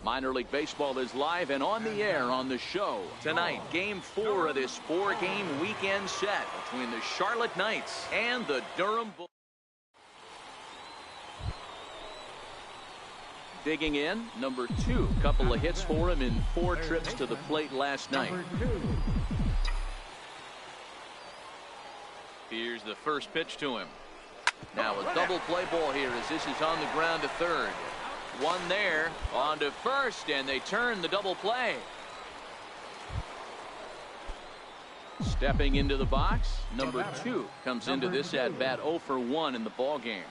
Minor League Baseball is live and on the air on the show. Tonight, Game 4 of this 4-game weekend set between the Charlotte Knights and the Durham Bulls. Digging in, number 2. Couple of hits for him in 4 trips to the plate last night. Here's the first pitch to him. Now a double play ball here as this is on the ground to third. One there, on to first, and they turn the double play. Stepping into the box, number 2 comes into this at bat 0 for 1 in the ball game.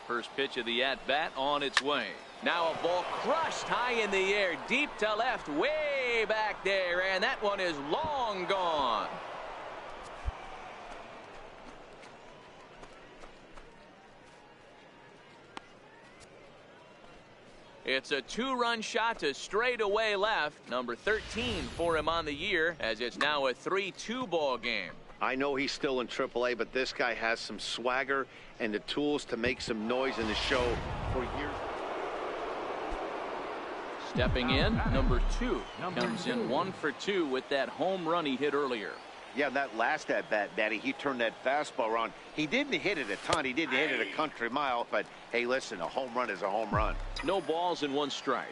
First pitch of the at bat on its way. Now a ball crushed high in the air, deep to left, way back there, and that one is long gone. It's a 2-run shot to straightaway left. Number 13 for him on the year, as it's now a 3-2 ball game. I know he's still in AAA, but this guy has some swagger and the tools to make some noise in the show for years. Stepping in, number 2 comes in 1 for 2 with that home run he hit earlier. Yeah, that last at bat, Matty, he turned that fastball around. He didn't hit it a ton. He didn't hit it a country mile. But, hey, listen, a home run is a home run. No balls and 1 strike.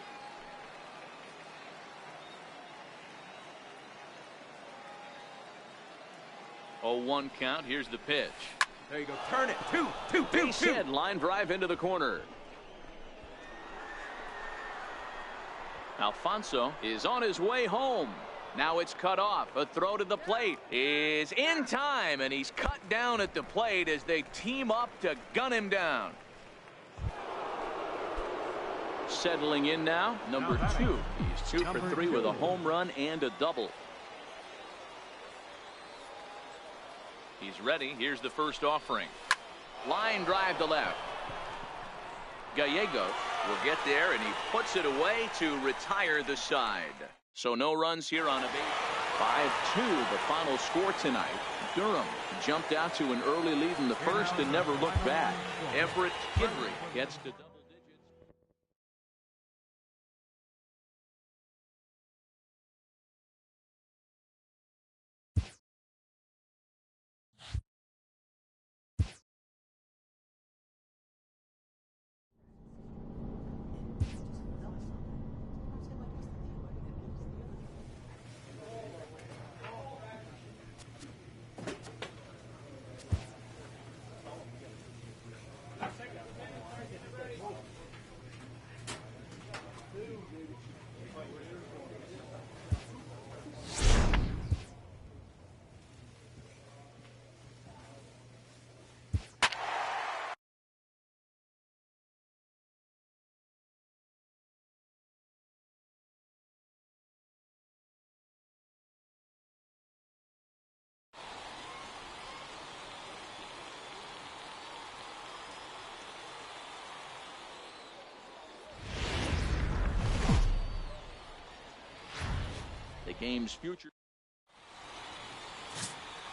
Oh, 1 count. Here's the pitch. There you go. Turn it. 2. Base hit, line drive into the corner. Alfonso is on his way home. Now it's cut off. A throw to the plate is in time, and he's cut down at the plate as they team up to gun him down. Settling in now, number 2. He's 2 for 3 with a home run and a double. He's ready. Here's the first offering. Line drive to left. Gallego will get there, and he puts it away to retire the side. So no runs here on a base. 5-2 the final score tonight. Durham jumped out to an early lead in the first and never looked back. Everett Kidry gets to double digits. The game's future.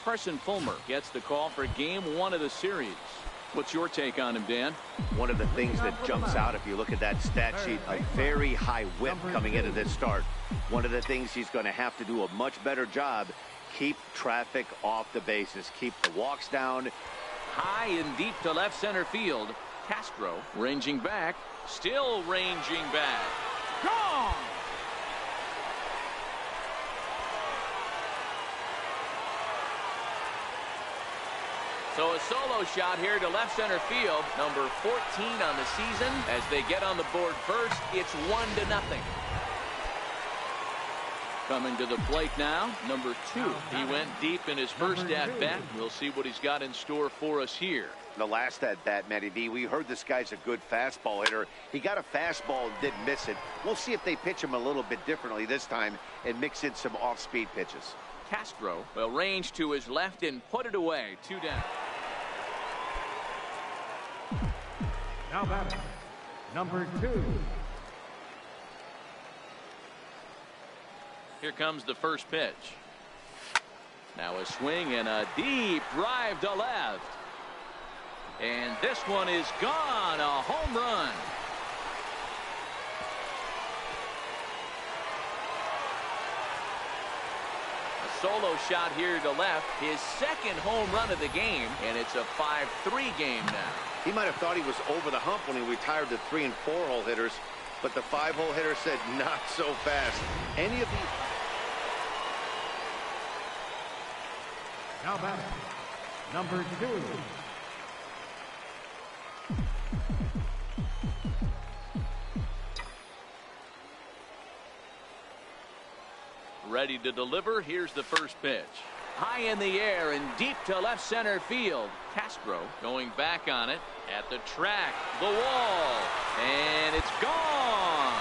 Carson Fulmer gets the call for game 1 of the series. What's your take on him, Dan? One of the things that jumps out, if you look at that stat sheet, a very high whip coming into this start. One of the things he's going to have to do a much better job, keep traffic off the bases, keep the walks down. High and deep to left center field. Castro ranging back, still ranging back. Gone! So a solo shot here to left center field. Number 14 on the season. As they get on the board first, it's 1-0. Coming to the plate now, number 2. He went deep in his first at bat. We'll see what he's got in store for us here. The last at bat, Matty V, we heard this guy's a good fastball hitter. He got a fastball and didn't miss it. We'll see if they pitch him a little bit differently this time and mix in some off-speed pitches. Castro will range to his left and put it away. 2 down. Now batter, number 2. Here comes the first pitch. Now a swing and a deep drive to left. And this one is gone. A home run. solo shot here to left, his second home run of the game, and it's a 5-3 game now. He might have thought he was over the hump when he retired the 3- and 4-hole hitters, but the 5-hole hitter said not so fast. Any of these... Now batting, number 2. Ready to deliver. Here's the first pitch. High in the air and deep to left center field. Castro going back on it at the track, the wall, and it's gone.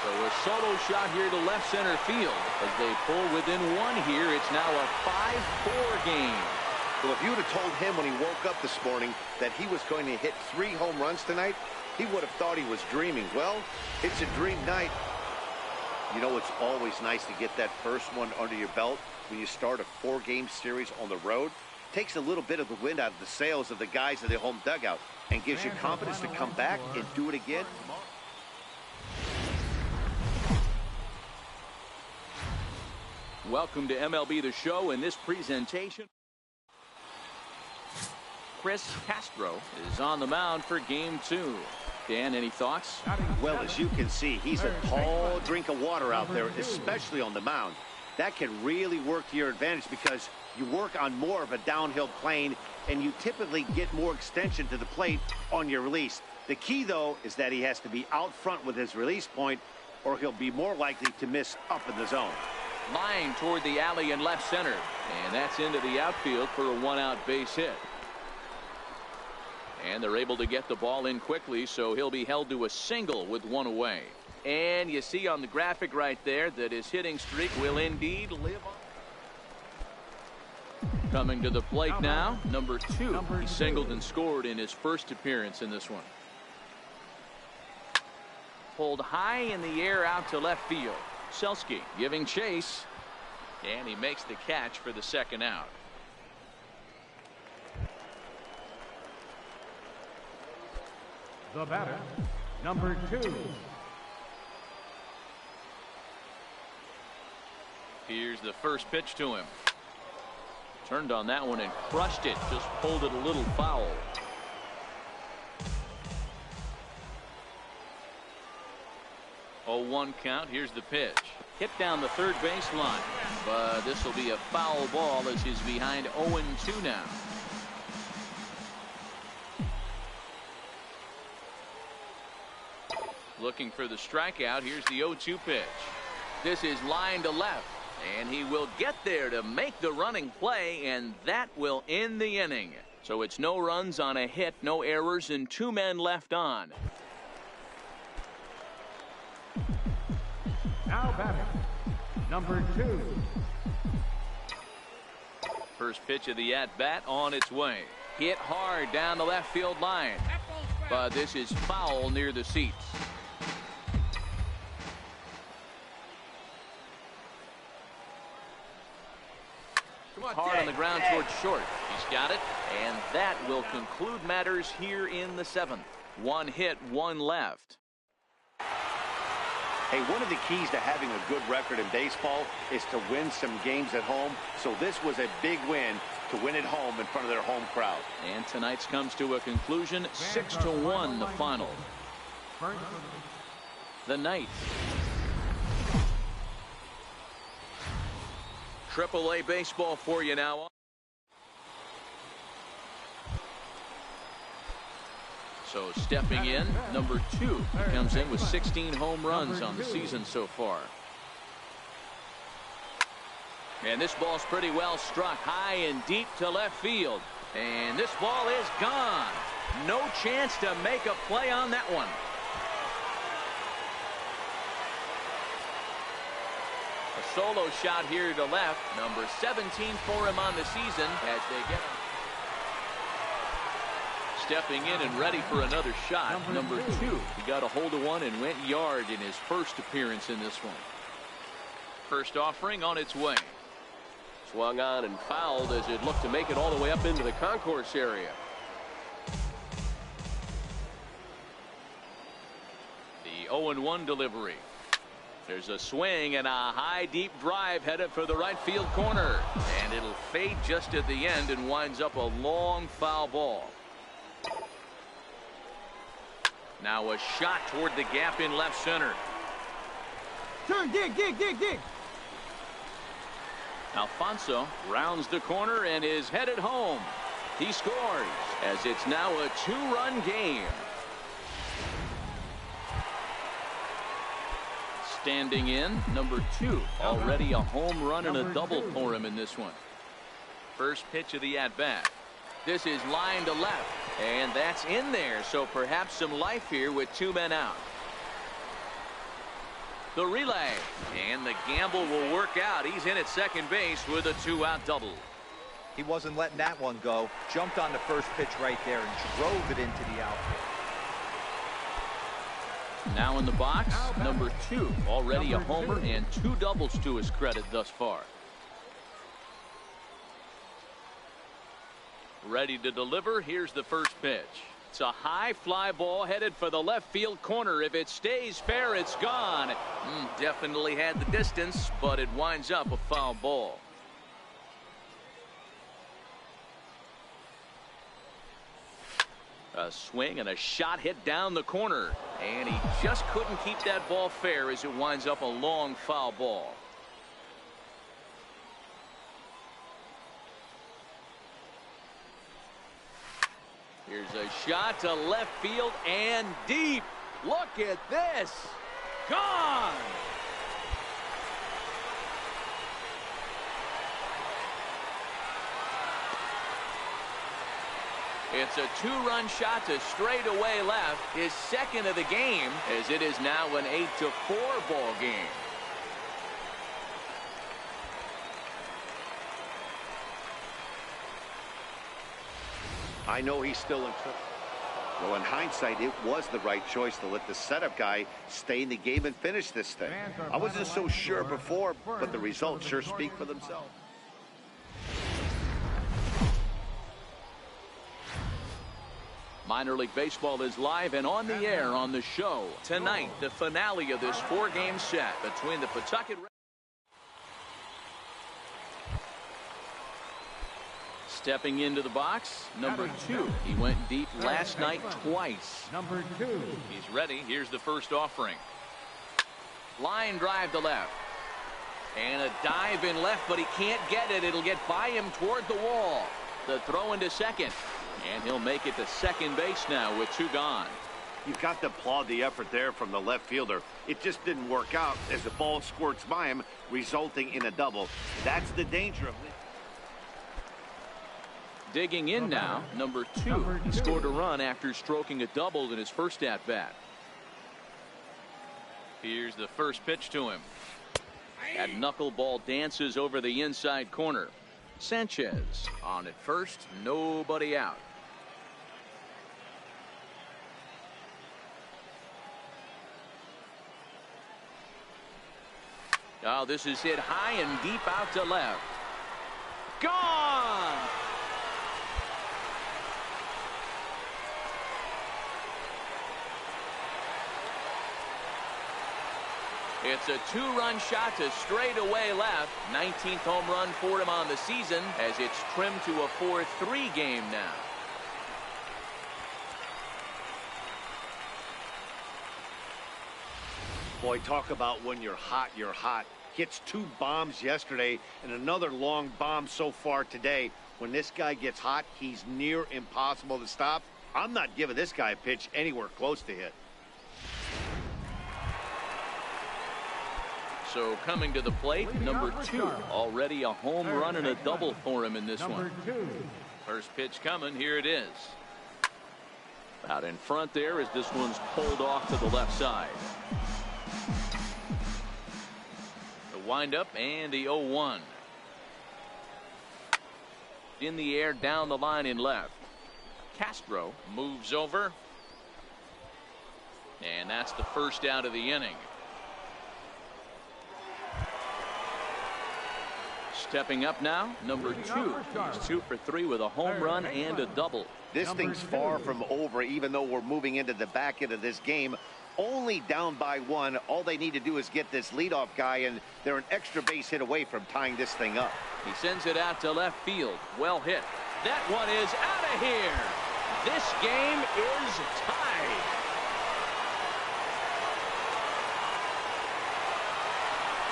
So a solo shot here to left center field as they pull within 1 here. It's now a 5-4 game. Well, if you would have told him when he woke up this morning that he was going to hit 3 home runs tonight, he would have thought he was dreaming. Well, it's a dream night. You know, it's always nice to get that first one under your belt when you start a 4-game series on the road. Takes a little bit of the wind out of the sails of the guys in the home dugout and gives you confidence to come back and do it again. Welcome to MLB The Show. In this presentation, Chris Castro is on the mound for game 2. Dan, any thoughts? Well, as you can see, he's a tall drink of water out there, especially on the mound. That can really work to your advantage because you work on more of a downhill plane and you typically get more extension to the plate on your release. The key, though, is that he has to be out front with his release point or he'll be more likely to miss up in the zone. Line toward the alley in left center, and that's into the outfield for a 1-out base hit. And they're able to get the ball in quickly, so he'll be held to a single with 1 away. And you see on the graphic right there that his hitting streak will indeed live on. Coming to the plate now, number 2. He singled and scored in his first appearance in this one. Pulled high in the air out to left field. Selski giving chase, and he makes the catch for the 2nd out. The batter, number 2. Here's the first pitch to him. Turned on that one and crushed it. Just pulled it a little foul. Oh, 1 count. Here's the pitch. Hit down the third baseline, but this will be a foul ball as he's behind 0-2 now. Looking for the strikeout. Here's the 0-2 pitch. This is line to left, and he will get there to make the running play, and that will end the inning. So it's no runs on a hit, no errors, and 2 men left on. Now batting, number 2. First pitch of the at-bat on its way. Hit hard down the left field line, but this is foul near the seats. Hard on the ground towards short. He's got it, and that will conclude matters here in the 7th. 1 hit, 1 left. Hey, one of the keys to having a good record in baseball is to win some games at home. So this was a big win to win at home in front of their home crowd. And tonight's comes to a conclusion. 6-1 the final. The Knights. AAA baseball for you now. So stepping in, number 2. He comes in with 16 home runs on the season so far. And this ball's pretty well struck high and deep to left field. And this ball is gone. No chance to make a play on that one. A solo shot here to left. Number 17 for him on the season as they get him. Stepping in and ready for another shot. Number 2. He got a hold of one and went yard in his first appearance in this one. First offering on its way. Swung on and fouled as it looked to make it all the way up into the concourse area. The 0-1 delivery. There's a swing and a high deep drive headed for the right field corner, and it'll fade just at the end and winds up a long foul ball. Now a shot toward the gap in left center. Turn, dig. Alfonso rounds the corner and is headed home. He scores as it's now a 2-run game. Standing in, number 2. Already a home run and a double for him in this one. First pitch of the at-bat. This is line to left, and that's in there, so perhaps some life here with 2 men out. The relay, and the gamble will work out. He's in at second base with a 2-out double. He wasn't letting that one go. Jumped on the first pitch right there and drove it into the outfield. Now in the box, number 2. Already a homer and 2 doubles to his credit thus far. Ready to deliver. Here's the first pitch. It's a high fly ball headed for the left field corner. If it stays fair, it's gone. Definitely had the distance, but it winds up a foul ball. A swing and a shot hit down the corner, and he just couldn't keep that ball fair as it winds up a long foul ball. Here's a shot to left field and deep. Look at this. Gone. It's a 2-run shot to straightaway left, his second of the game, as it is now an 8-4 ball game. I know he's still in trouble. Well, in hindsight, it was the right choice to let the setup guy stay in the game and finish this thing. I wasn't so sure before, but the results sure speak for themselves. Minor League Baseball is live and on the air on the show. Tonight, the finale of this 4-game set between the Pawtucket Reds. Stepping into the box, number 2. He went deep last night twice. Number 2. He's ready. Here's the first offering. Line drive to left. And a dive in left, but he can't get it. It'll get by him toward the wall. The throw into second. And he'll make it to second base now with 2 gone. You've got to applaud the effort there from the left fielder. It just didn't work out as the ball squirts by him, resulting in a double. That's the danger of it. Digging in now, number 2. He scored a run after stroking a double in his first at-bat. Here's the first pitch to him. That knuckleball dances over the inside corner. Sanchez on at first, nobody out. Oh, this is hit high and deep out to left. Gone! It's a 2-run shot to straightaway left. 19th home run for him on the season as it's trimmed to a 4-3 game now. Boy, talk about when you're hot, you're hot. Hits 2 bombs yesterday and another long bomb so far today. When this guy gets hot, he's near impossible to stop. I'm not giving this guy a pitch anywhere close to hit. So coming to the plate, number 2. Already a home run and a double for him in this one. First pitch coming. Here it is. Out in front there as this one's pulled off to the left side. The windup and the 0-1. In the air down the line in left. Castro moves over. And that's the first out of the inning. Stepping up now, number 2. He's 2 for 3 with a home run and a double. This thing's far from over, even though we're moving into the back end of this game. only down by 1. All they need to do is get this leadoff guy, and they're an extra base hit away from tying this thing up. He sends it out to left field. Well hit. That one is out of here. This game is tied.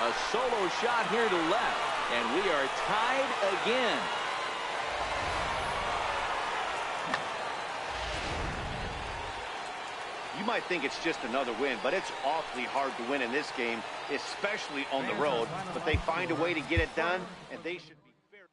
A solo shot here to left, and we are tied again. You might think it's just another win, but it's awfully hard to win in this game, especially on the road. But they find a way to get it done, and they should be fair.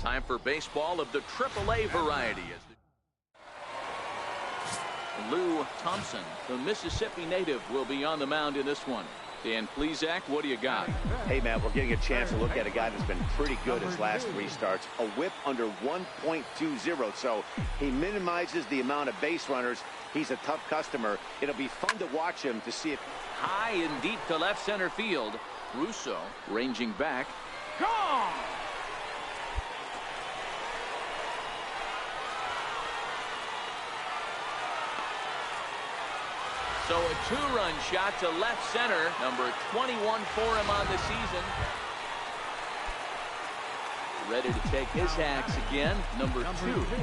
Time for baseball of the AAA variety. Lou Thompson, the Mississippi native, will be on the mound in this one. Dan Plesac, what do you got? Hey, man, we're getting a chance to look at a guy that's been pretty good his last 3 starts. A whip under 1.20, so he minimizes the amount of base runners. He's a tough customer. It'll be fun to watch him to see if... High and deep to left center field. Russo ranging back. Gone! So a 2-run shot to left center, number 21 for him on the season. Ready to take his hacks again, number 2,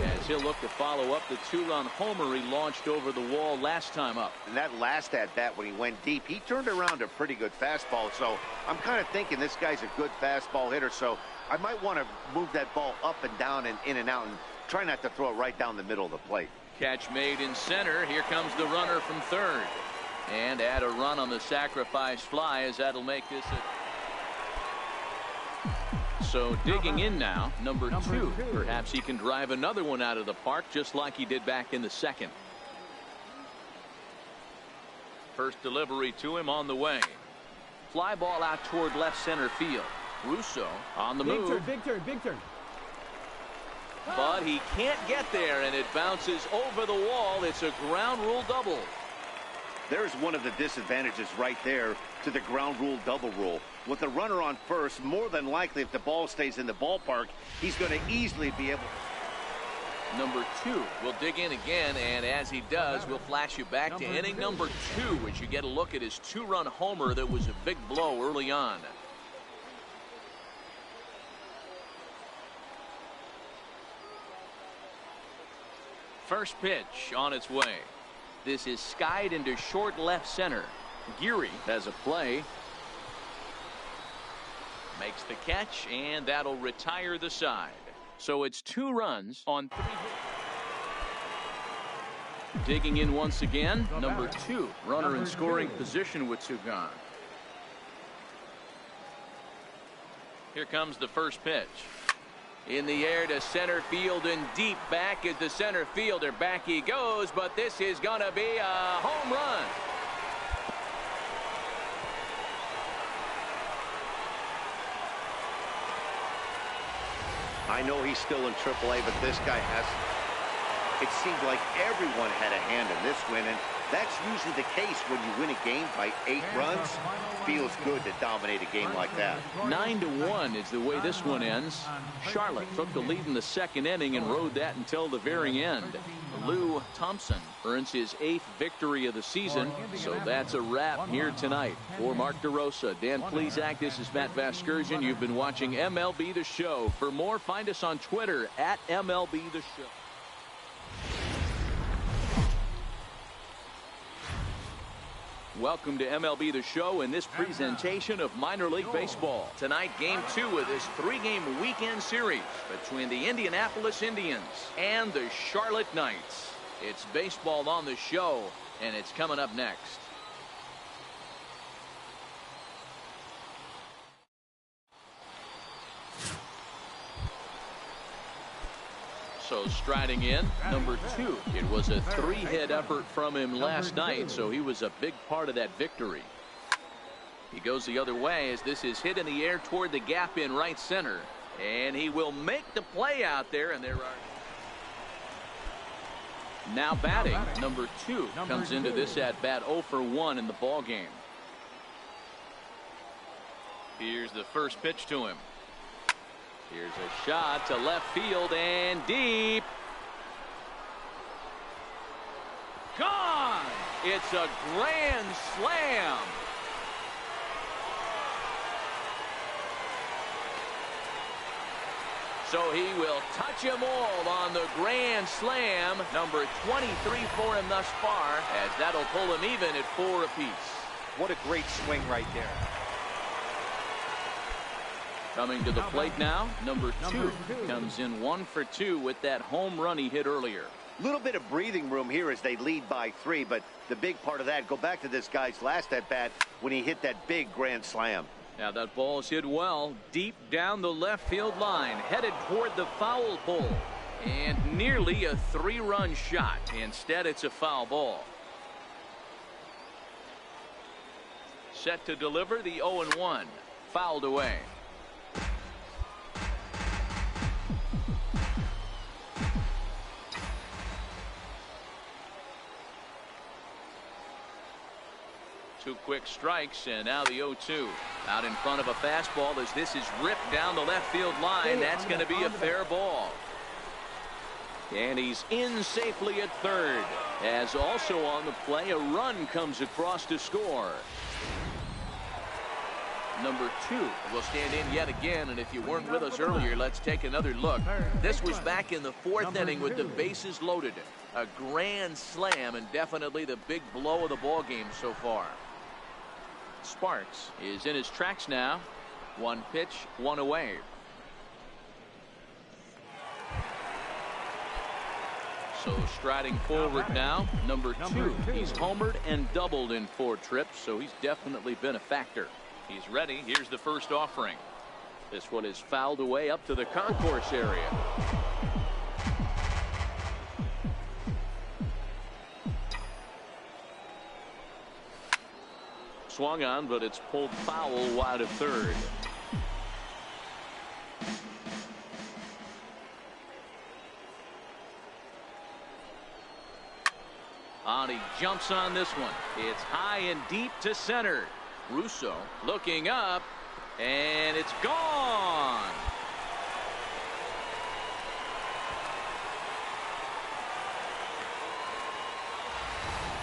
as he'll look to follow up the 2-run homer he launched over the wall last time up. And that last at-bat when he went deep, he turned around a pretty good fastball. So I'm kind of thinking this guy's a good fastball hitter. So I might want to move that ball up and down and in and out and try not to throw it right down the middle of the plate. Catch made in center. Here comes the runner from third. And add a run on the sacrifice fly, as that'll make this a... So digging in now, number 2. Perhaps he can drive another one out of the park just like he did back in the second. First delivery to him on the way. Fly ball out toward left center field. Russo on the move. Big turn. But he can't get there, and it bounces over the wall. It's a ground rule double. There's one of the disadvantages right there to the ground rule double rule. With the runner on first, more than likely if the ball stays in the ballpark, he's going to easily be able... Number 2 will dig in again, and as he does, we'll flash you back to inning number 2 as you get a look at his 2-run homer that was a big blow early on. First pitch on its way. This is skied into short left center. Geary has a play. Makes the catch, and that'll retire the side. So it's 2 runs on 3 hits. Digging in once again, number 2, runner in scoring position with 2 gone. Here comes the first pitch. In the air to center field and deep back is the center fielder. Back he goes, but this is going to be a home run. I know he's still in AAA, but this guy has. It seemed like everyone had a hand in this win, and that's usually the case when you win a game by 8 runs. Feels good to dominate a game like that. 9-1 is the way this one ends. Charlotte took the lead in the second inning and rode that until the very end. Lou Thompson earns his 8th victory of the season, so that's a wrap here tonight. For Mark DeRosa, Dan Plesac, this is Matt Vasgersian. You've been watching MLB The Show. For more, find us on Twitter at MLB The Show. Welcome to MLB The Show in this presentation of minor league baseball. Tonight, game 2 of this 3-game weekend series between the Indianapolis Indians and the Charlotte Knights. It's baseball on the show, and it's coming up next. So striding in, number 2. It was a 3-hit effort from him last night, so he was a big part of that victory. He goes the other way as this is hit in the air toward the gap in right center. And he will make the play out there, and there are. Now batting, number 2 comes into this at bat 0 for 1 in the ball game. Here's the first pitch to him. Here's a shot to left field and deep. Gone! It's a grand slam. So he will touch them all on the grand slam. Number 23 for him thus far, as that'll pull him even at 4 apiece. What a great swing right there. Coming to the plate now, number 2 comes in 1 for 2 with that home run he hit earlier. A little bit of breathing room here as they lead by 3, but the big part of that, go back to this guy's last at bat when he hit that big grand slam. Now that ball's hit well, deep down the left field line, headed toward the foul pole, and nearly a 3-run shot. Instead, it's a foul ball. Set to deliver the 0-1, fouled away. Two quick strikes, and now the 0-2. Out in front of a fastball as this is ripped down the left field line. That's going to be a fair ball. And he's in safely at third. As also on the play, a run comes across to score. Number 2 will stand in yet again, and if you weren't with us earlier, let's take another look. This was back in the 4th inning with the bases loaded. A grand slam, and definitely the big blow of the ball game so far. Sparks is in his tracks now. 1 pitch, 1 away. So striding forward now, number 2. He's homered and doubled in 4 trips, so he's definitely been a factor. He's ready. Here's the first offering. This one is fouled away up to the concourse area. Swung on, but it's pulled foul wide of third. He jumps on this one. It's high and deep to center. Russo looking up, and it's gone.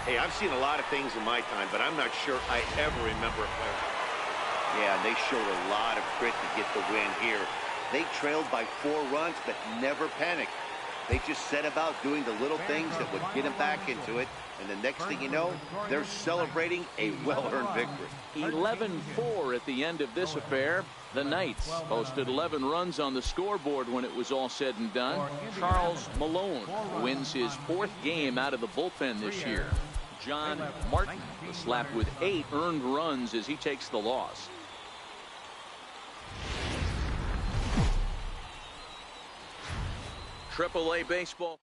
Hey, I've seen a lot of things in my time, but I'm not sure I ever remember a player. Yeah, they showed a lot of grit to get the win here. They trailed by 4 runs, but never panicked. They just set about doing the little things that would get them back into it. And the next thing you know, they're celebrating a well-earned victory. 11-4 at the end of this affair. The Knights posted 11 runs on the scoreboard when it was all said and done. Charles Malone wins his 4th game out of the bullpen this year. John Martin was slapped with 8 earned runs as he takes the loss. AAA baseball.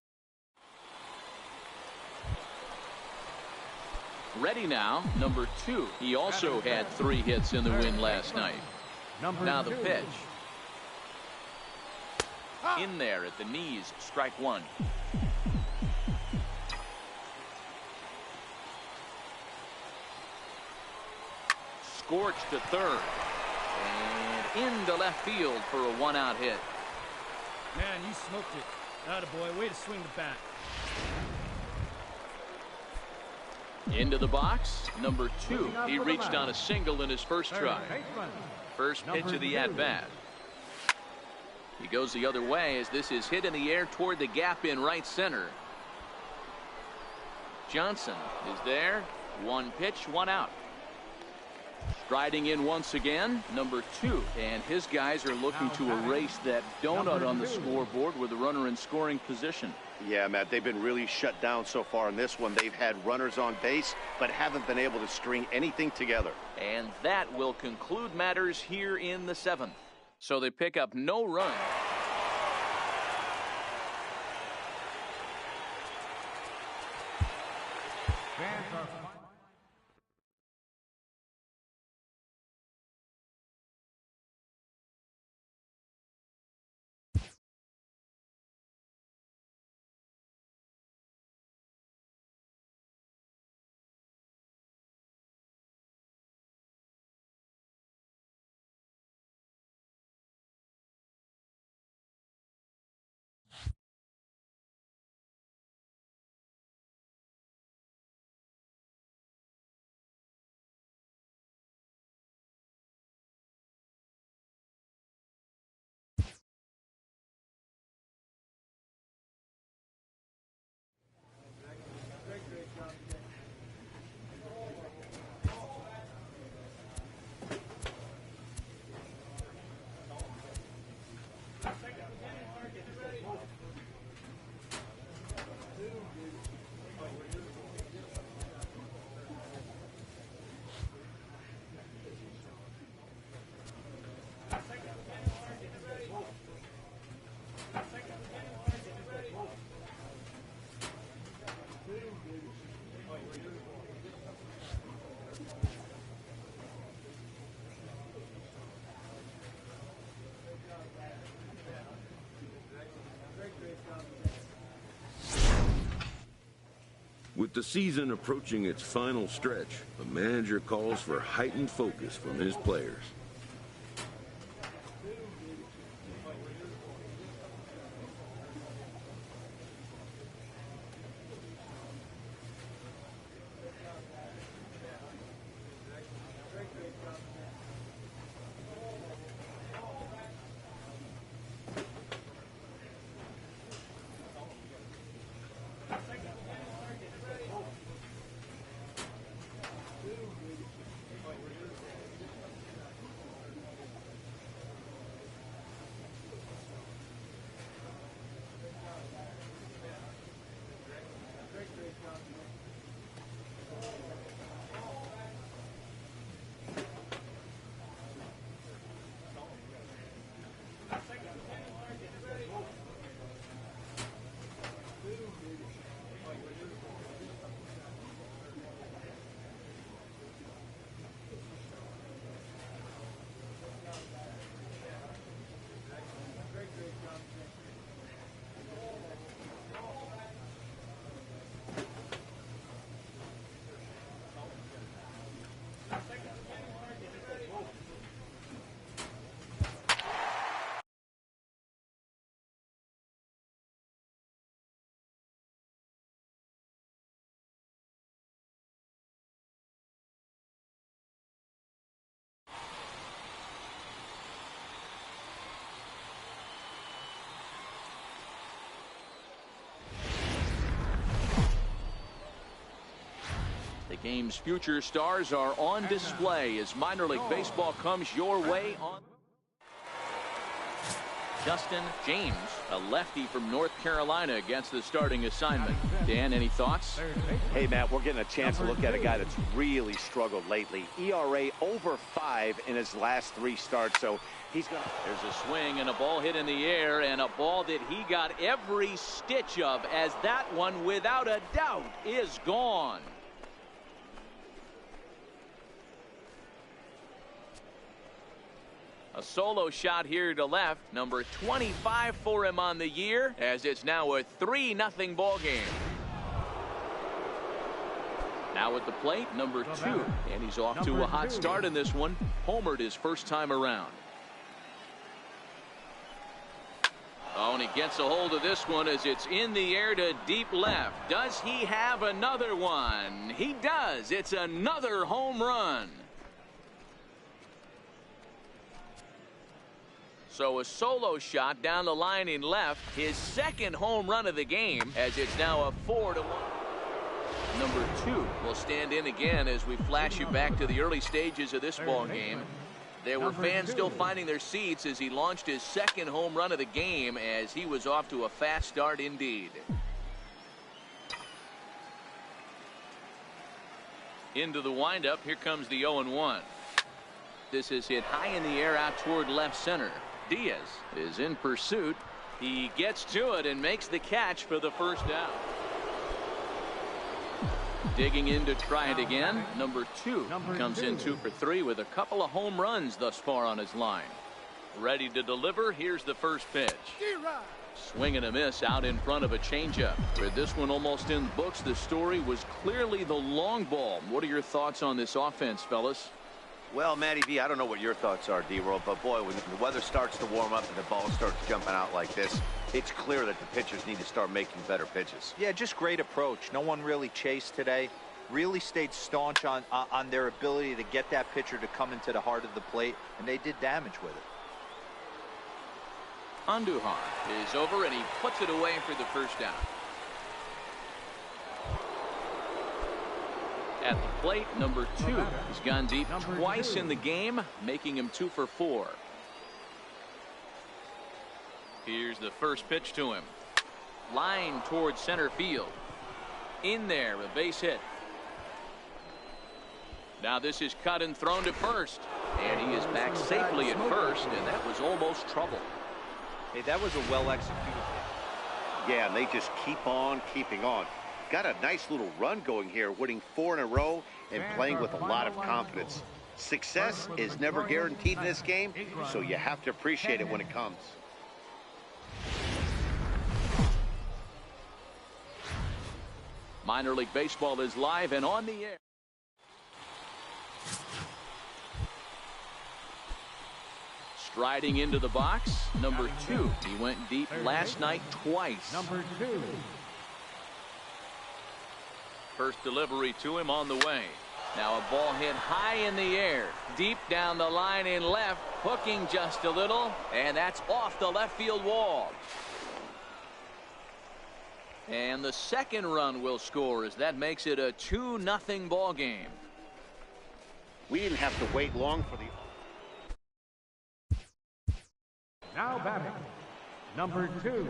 Ready now, number 2. He also had 3 hits in the win last night. Now the pitch. In there at the knees, strike 1. Scorched to third. And into left field for a 1-out hit. Man, you smoked it. Attaboy, way to swing the bat. Into the box, number 2. He reached on a single in his first try. First pitch of the at-bat. He goes the other way as this is hit in the air toward the gap in right center. Johnson is there. 1 pitch, 1 out. Striding in once again, number 2. And his guys are looking to erase that donut on the scoreboard with a runner in scoring position. Yeah, Matt, they've been really shut down so far in this one. They've had runners on base, but haven't been able to string anything together. And that will conclude matters here in the 7th. So they pick up no run. Fans are With the season approaching its final stretch, the manager calls for heightened focus from his players. game's future stars are on display as minor league baseball comes your way on. Justin James, a lefty from North Carolina, gets the starting assignment. Dan, any thoughts? Hey, Matt, we're getting a chance to look at a guy that's really struggled lately. ERA over 5 in his last 3 starts, so he's going to... There's a swing and a ball hit in the air, and a ball that he got every stitch of, as that one, without a doubt, is gone. A solo shot here to left, number 25 for him on the year, as it's now a 3-0 ball game. Now at the plate, number 2, and he's off to a hot start in this one. Homered his first time around. Oh, and he gets a hold of this one as it's in the air to deep left. Does he have another one? He does. It's another home run. So a solo shot down the line in left, his second home run of the game, as it's now a 4-1. Number 2 will stand in again as we flash you back to the early stages of this ball game. There were fans still finding their seats as he launched his second home run of the game, as he was off to a fast start indeed. Into the windup, here comes the 0-1. This is hit high in the air out toward left center. Diaz is in pursuit. He gets to it and makes the catch for the first out. Digging in to try it again. Number 2 comes in 2 for 3 with a couple of home runs thus far on his line. Ready to deliver. Here's the first pitch. Swing and a miss out in front of a changeup. With this one almost in the books, the story was clearly the long ball. What are your thoughts on this offense, fellas? Well, Matty V, I don't know what your thoughts are, D-Roll, but boy, when the weather starts to warm up and the ball starts jumping out like this, it's clear that the pitchers need to start making better pitches. Yeah, just great approach. No one really chased today. Really stayed staunch on their ability to get that pitcher to come into the heart of the plate, and they did damage with it. Andujar is over, and he puts it away for the first down. At the plate, number 2 has gone deep twice in the game, making him 2 for 4. Here's the first pitch to him. Line towards center field. In there, a base hit. Now this is cut and thrown to first. And he is back safely at first, and that was almost trouble. Hey, that was a well-executed hit. Yeah, and they just keep on keeping on. Got a nice little run going here, winning 4 in a row and playing with a lot of confidence. Success is never guaranteed in this game, so you have to appreciate it when it comes. Minor League Baseball is live and on the air. Striding into the box, number 2. He went deep last night twice. Number 2. First delivery to him on the way. Now a ball hit high in the air, deep down the line in left, hooking just a little, and that's off the left field wall. And the second run will score as that makes it a 2-0 ball game. We didn't have to wait long for the... Now batting, number 2.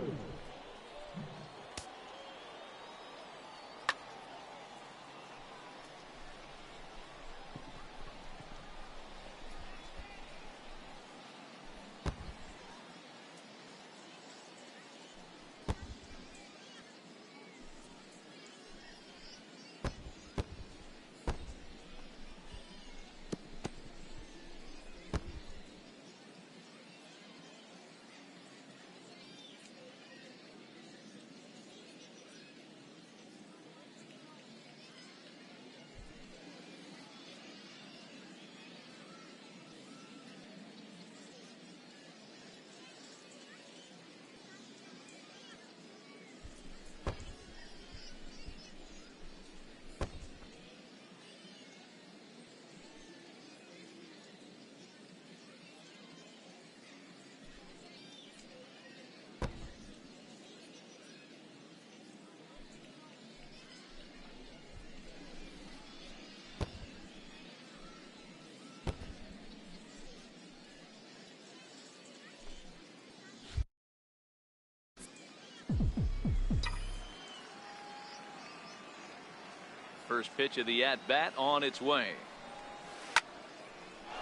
First pitch of the at-bat on its way.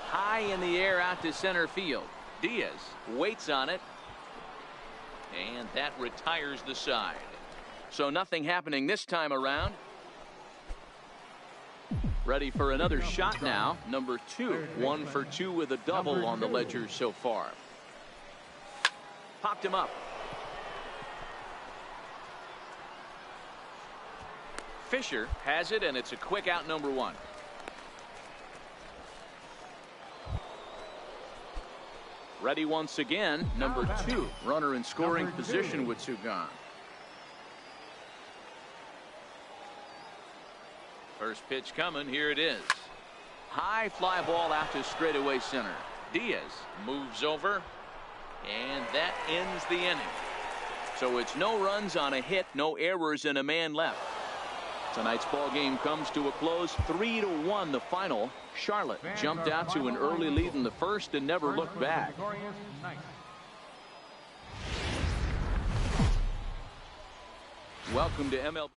High in the air out to center field. Diaz waits on it. And that retires the side. So nothing happening this time around. Ready for another shot now. Number 2. 1 for 2 with a double on the ledger so far. Popped him up. Fisher has it, and it's a quick out, number 1. Ready once again, number 2. Runner in scoring position with 2 gone. First pitch coming, here it is. High fly ball out to straightaway center. Diaz moves over, and that ends the inning. So it's no runs on a hit, no errors, and a man left. Tonight's ball game comes to a close, 3-1 the final. Charlotte jumped out to an early lead in the first and never looked back. Welcome to MLB.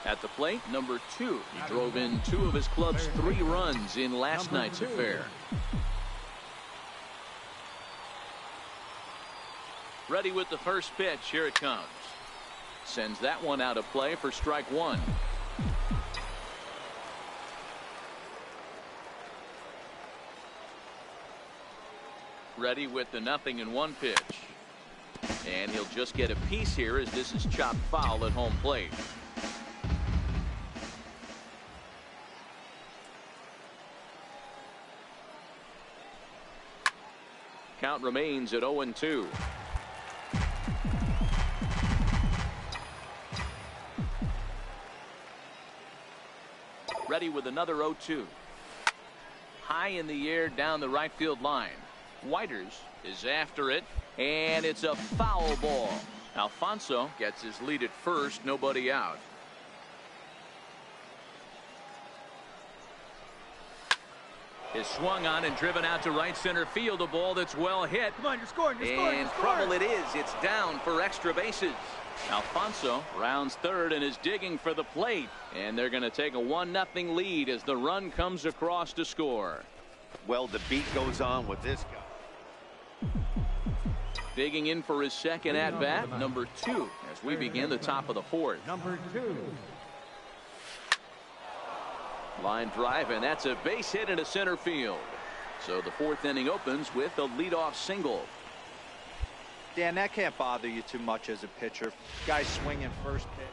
At the plate, number 2. He drove in 2 of his club's 3 runs in last night's affair. Ready with the first pitch. Here it comes. Sends that one out of play for strike 1. Ready with the 0-1 pitch. And he'll just get a piece here as this is chopped foul at home plate. Count remains at 0-2. Ready with another 0-2. High in the air down the right field line. Whiters is after it, and it's a foul ball. Alfonso gets his lead at first, nobody out. Is swung on and driven out to right center field. A ball that's well hit. Come on, you're scoring, you're scoring, and you're scoring. trouble it is. It's down for extra bases. Alfonso rounds third and is digging for the plate. And they're going to take a 1-0 lead as the run comes across to score. Well, the beat goes on with this guy. Digging in for his second at-bat, number 2, as we begin the top of the 4th. Number 2. Line drive, and that's a base hit into center field. So the 4th inning opens with a leadoff single. Dan, that can't bother you too much as a pitcher. Guy swinging first pitch.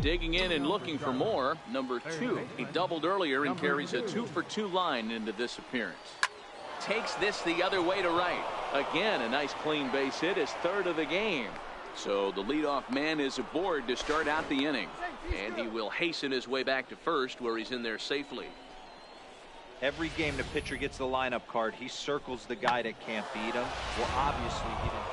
Digging in and looking for more, number 2. He doubled earlier and carries a 2-for-2 line into this appearance. Takes this the other way to right. Again, a nice clean base hit, his 3rd of the game. So the leadoff man is aboard to start out the inning. And he will hasten his way back to first where he's in there safely. Every game the pitcher gets the lineup card, he circles the guy that can't beat him. Well, obviously he didn't.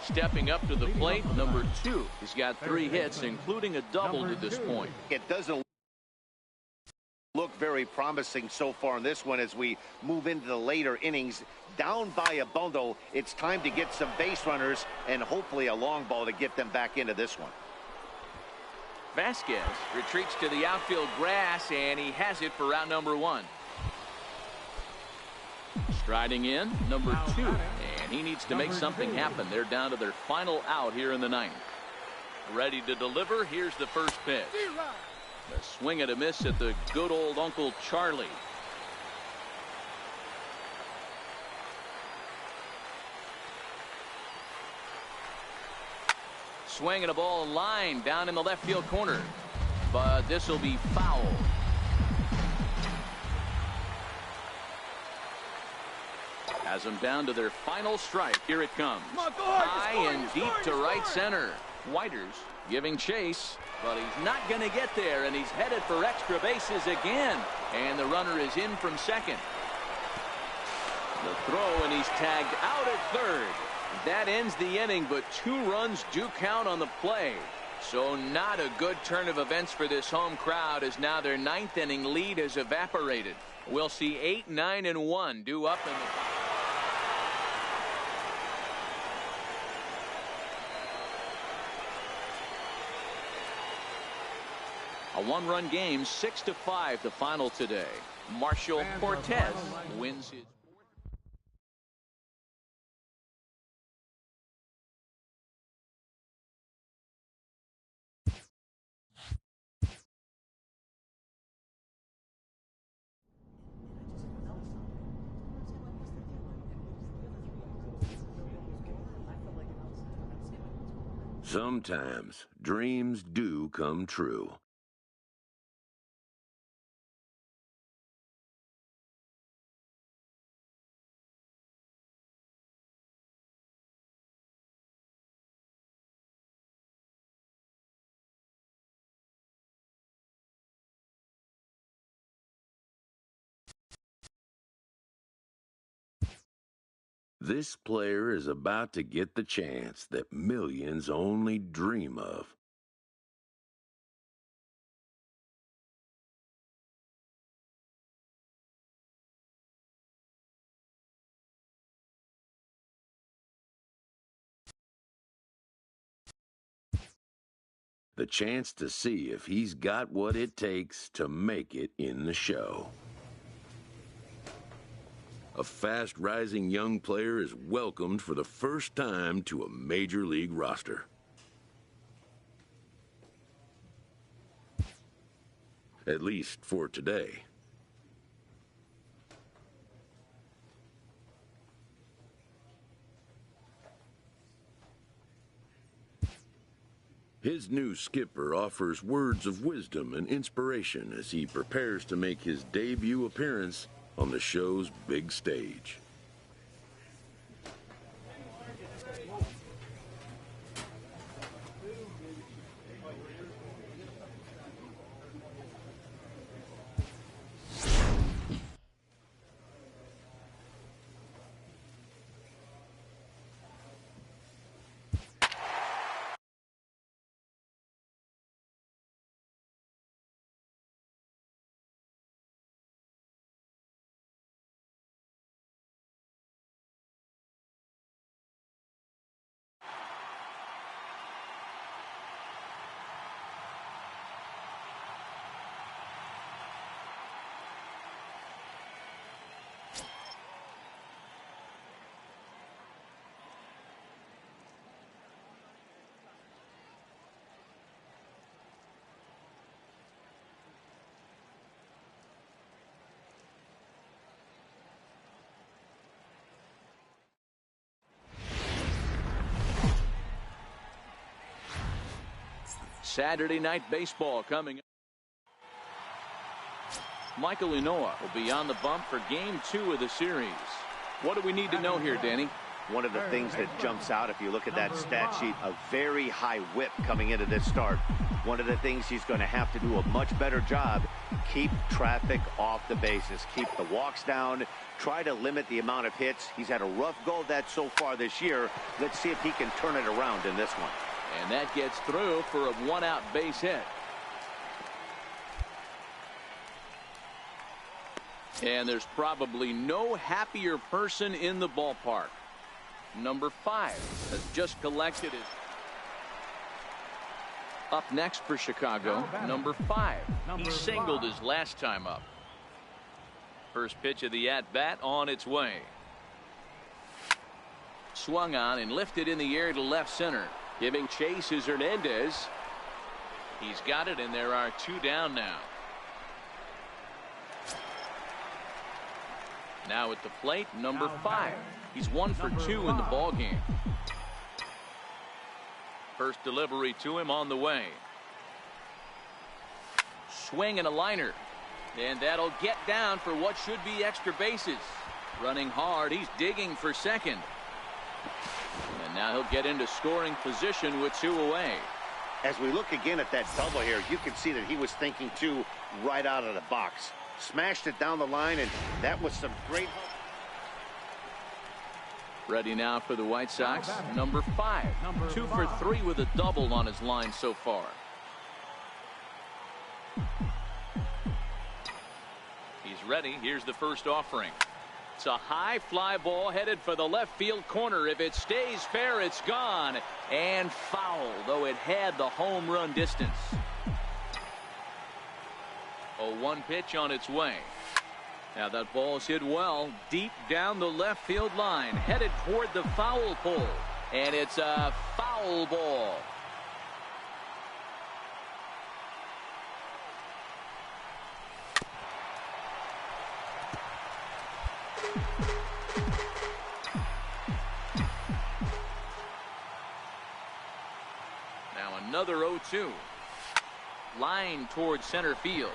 Stepping up to the plate, number 2. He's got 3 hits, including a double to this point. It doesn't look very promising so far in this one as we move into the later innings. Down by a bundle, it's time to get some base runners and hopefully a long ball to get them back into this one. Vasquez retreats to the outfield grass, and he has it for out number 1. Striding in, number 2, and he needs to make something happen. They're down to their final out here in the 9th. Ready to deliver. Here's the first pitch. A swing and a miss at the good old Uncle Charlie. Swinging a ball line down in the left field corner, but this will be foul. Has them down to their final strike. Here it comes. High and deep to right center. Whiters giving chase, but he's not going to get there, and he's headed for extra bases again. And the runner is in from second. The throw, and he's tagged out at third. That ends the inning, but 2 runs do count on the play. So not a good turn of events for this home crowd, as now their 9th inning lead has evaporated. We'll see 8, 9, and 1 due up in the... A one-run game, 6-5 the final today. Marshall Cortez wins his. Sometimes dreams do come true. This player is about to get the chance that millions only dream of. The chance to see if he's got what it takes to make it in the show. A fast-rising young player is welcomed for the first time to a major league roster. At least for today. His new skipper offers words of wisdom and inspiration as he prepares to make his debut appearance on the show's big stage. Saturday night baseball coming up. Michael Ynoa will be on the bump for game 2 of the series. What do we need to know here, Danny? One of the things that jumps out if you look at that stat sheet, a very high whip coming into this start. One of the things he's going to have to do a much better job, keep traffic off the bases, keep the walks down, try to limit the amount of hits. He's had a rough go of that so far this year. Let's see if he can turn it around in this one. And that gets through for a one-out base hit. And there's probably no happier person in the ballpark. Number 5 has just collected his. Up next for Chicago, number 5. He singled his last time up. First pitch of the at-bat on its way. Swung on and lifted in the air to left center. Giving chase is Hernandez. He's got it, and there are 2 down now. Now at the plate, number 5. He's 1 for 2 in the ball game. First delivery to him on the way. Swing and a liner. And that'll get down for what should be extra bases. Running hard, he's digging for second. And now he'll get into scoring position with 2 away. As we look again at that double here, you can see that he was thinking too right out of the box. Smashed it down the line, and that was some great help. Ready now for the White Sox, number 5. 2 for 3 with a double on his line so far. He's ready. Here's the first offering. It's a high fly ball headed for the left field corner. If it stays fair, it's gone. And foul, though it had the home run distance. 0-1 pitch on its way. Now that ball's hit well deep down the left field line, headed toward the foul pole, and it's a foul ball. Now another 0-2. Line towards center field.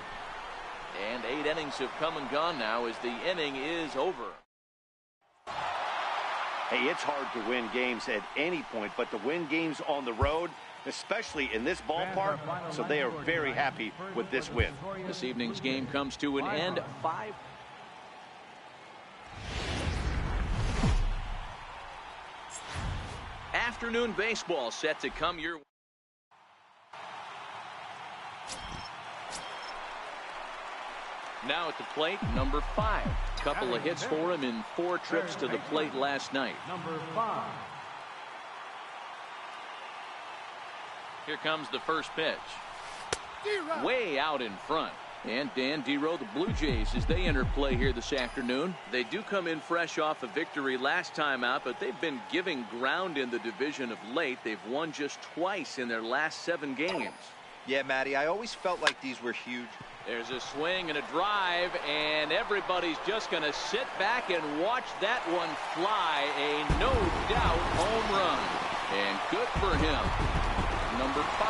And 8 innings have come and gone now as the inning is over. Hey, it's hard to win games at any point, but to win games on the road, especially in this ballpark, so they are very happy with this win. This evening's game comes to an end. 5. Afternoon baseball set to come your way. Now at the plate, number 5. Couple of hits for him in 4 trips to the plate last night. Number 5. Here comes the first pitch. Way out in front. And Dan Dero, the Blue Jays, as they enter play here this afternoon. They do come in fresh off a victory last time out, but they've been giving ground in the division of late. They've won just twice in their last 7 games. Yeah, Matty, I always felt like these were huge. There's a swing and a drive, and everybody's just going to sit back and watch that one fly. A no-doubt home run. And good for him. Number 5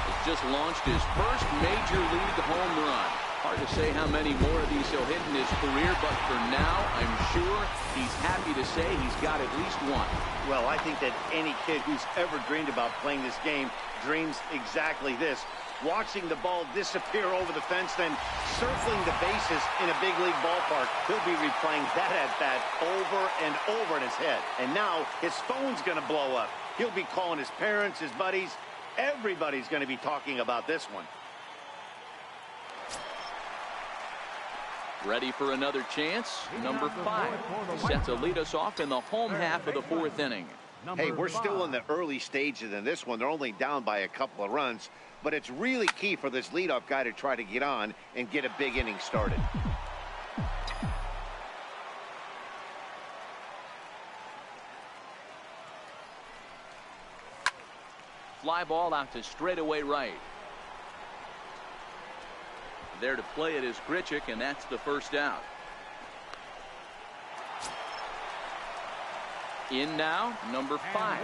has just launched his first major league home run. Hard to say how many more of these he'll hit in his career, but for now, I'm sure he's happy to say he's got at least one. Well, I think that any kid who's ever dreamed about playing this game dreams exactly this. Watching the ball disappear over the fence, then circling the bases in a big league ballpark. He'll be replaying that at-bat over and over in his head. And now his phone's going to blow up. He'll be calling his parents, his buddies. Everybody's going to be talking about this one. Ready for another chance. Number 5 set to lead us off in the home half of the 4th inning. Hey, we're still in the early stages in this one. They're only down by a couple of runs, but it's really key for this leadoff guy to try to get on and get a big inning started. Fly ball out to straightaway right. There to play it is Grichuk, and that's the first out. In now, number 5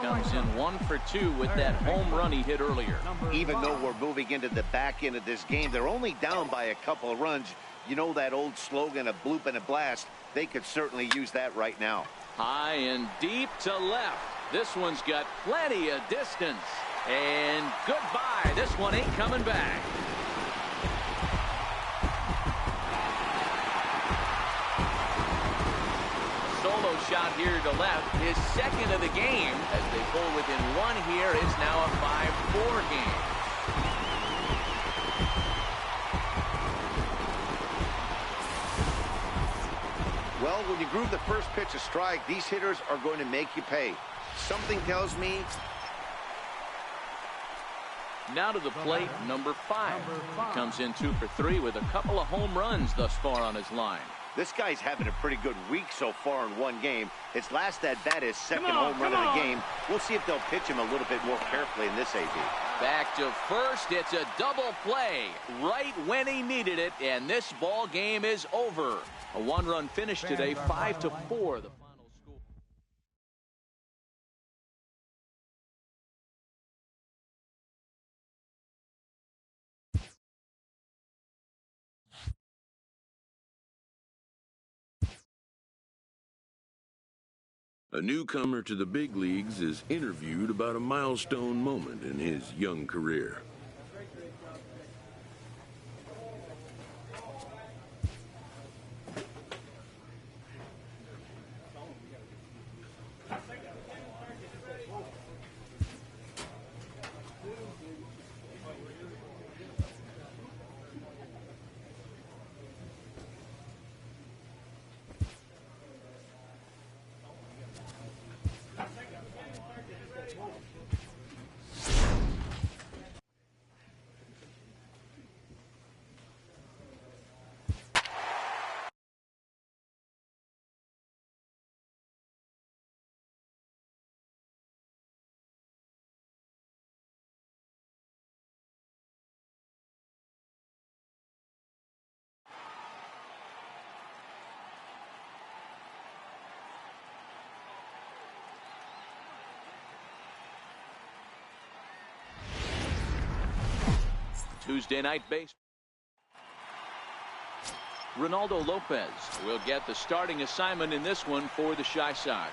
comes in 1 for 2 with that home run he hit earlier. Even though we're moving into the back end of this game, they're only down by a couple of runs. You know that old slogan, a bloop and a blast. They could certainly use that right now. High and deep to left. This one's got plenty of distance. And goodbye. This one ain't coming back. Solo shot here to left, his second of the game. As they pull within 1 here, it's now a 5-4 game. Well, when you groove the first pitch a strike, these hitters are going to make you pay. Something tells me. Now to the plate, number 5. He comes in 2 for 3 with a couple of home runs thus far on his line. This guy's having a pretty good week so far in one game. His last at-bat is second home run of the game. We'll see if they'll pitch him a little bit more carefully in this AB. Back to first. It's a double play right when he needed it, and this ball game is over. A 1-run finish today, 5-4 the final score. A newcomer to the big leagues is interviewed about a milestone moment in his young career. Tuesday Night Baseball. Ronaldo Lopez will get the starting assignment in this one for the Chi Sox.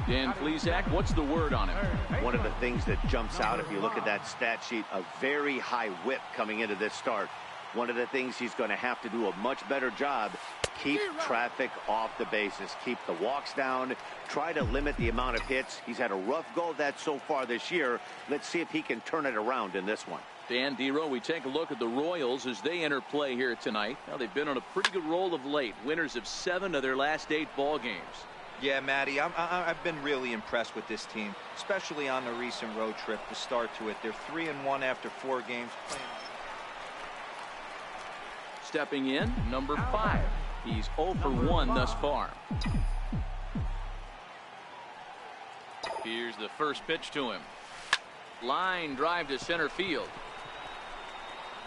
Dan Plesac, what's the word on him? One of the things that jumps out if you look at that stat sheet, a very high whip coming into this start. One of the things he's going to have to do a much better job, keep traffic off the bases, keep the walks down, try to limit the amount of hits. He's had a rough go of that so far this year. Let's see if he can turn it around in this one. Dan Dero, we take a look at the Royals as they enter play here tonight. Now, they've been on a pretty good roll of late. Winners of 7 of their last 8 ball games. Yeah, Matty, I've been really impressed with this team, especially on the recent road trip to start to it. They're 3-1 after 4 games playing. Stepping in, number 5. He's 0 for 1 thus far. Here's the first pitch to him. Line drive to center field.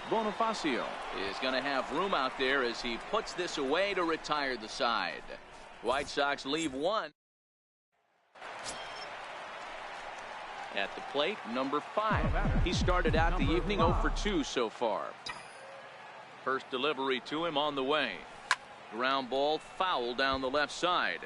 Bonifacio is going to have room out there as he puts this away to retire the side. White Sox leave 1. At the plate, number 5. He started out the evening 0 for 2 so far. First delivery to him on the way. Ground ball foul down the left side.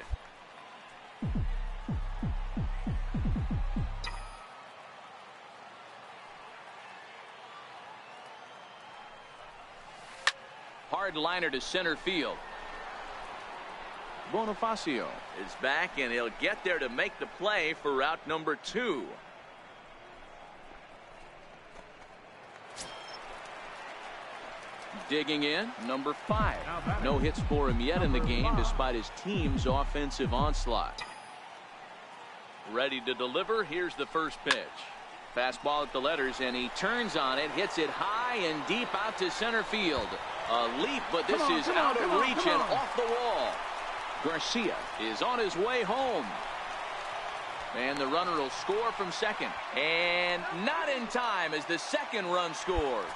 Hard liner to center field. Bonifacio is back, and he'll get there to make the play for route number 2. Digging in, number 5. No hits for him yet in the game despite his team's offensive onslaught. Ready to deliver. Here's the first pitch. Fastball at the letters, and he turns on it, hits it high and deep out to center field. A leap, but this is out of reach and off the wall. Garcia is on his way home. And the runner will score from second. And not in time as the second run scores.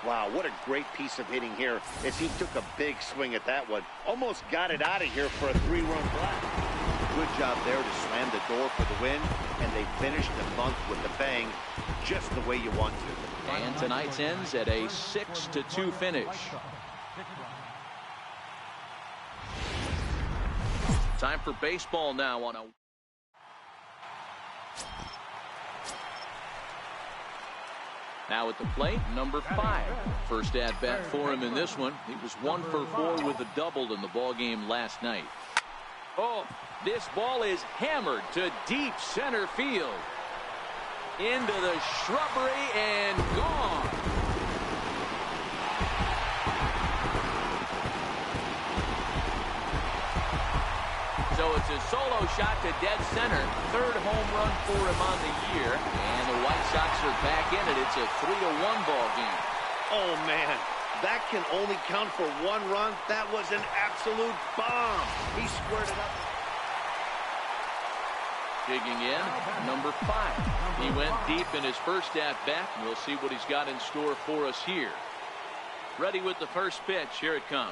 Wow, what a great piece of hitting here as he took a big swing at that one. Almost got it out of here for a 3-run blast. Good job there to slam the door for the win, and they finished the month with a bang, just the way you want to. And tonight's ends at a 6-2 finish. Time for baseball now on a... Now at the plate, number 5. First at bat for him in this one. He was 1 for 4 with a double in the ball game last night. Oh, this ball is hammered to deep center field. Into the shrubbery and gone. So it's a solo shot to dead center. 3rd home run for him on the year. And the White Sox are back in it. It's a 3-1 ball game. Oh, man. That can only count for 1 run. That was an absolute bomb. He squared it up. Digging in, number 5. He went deep in his first at-bat. We'll see what he's got in store for us here. Ready with the first pitch. Here it comes.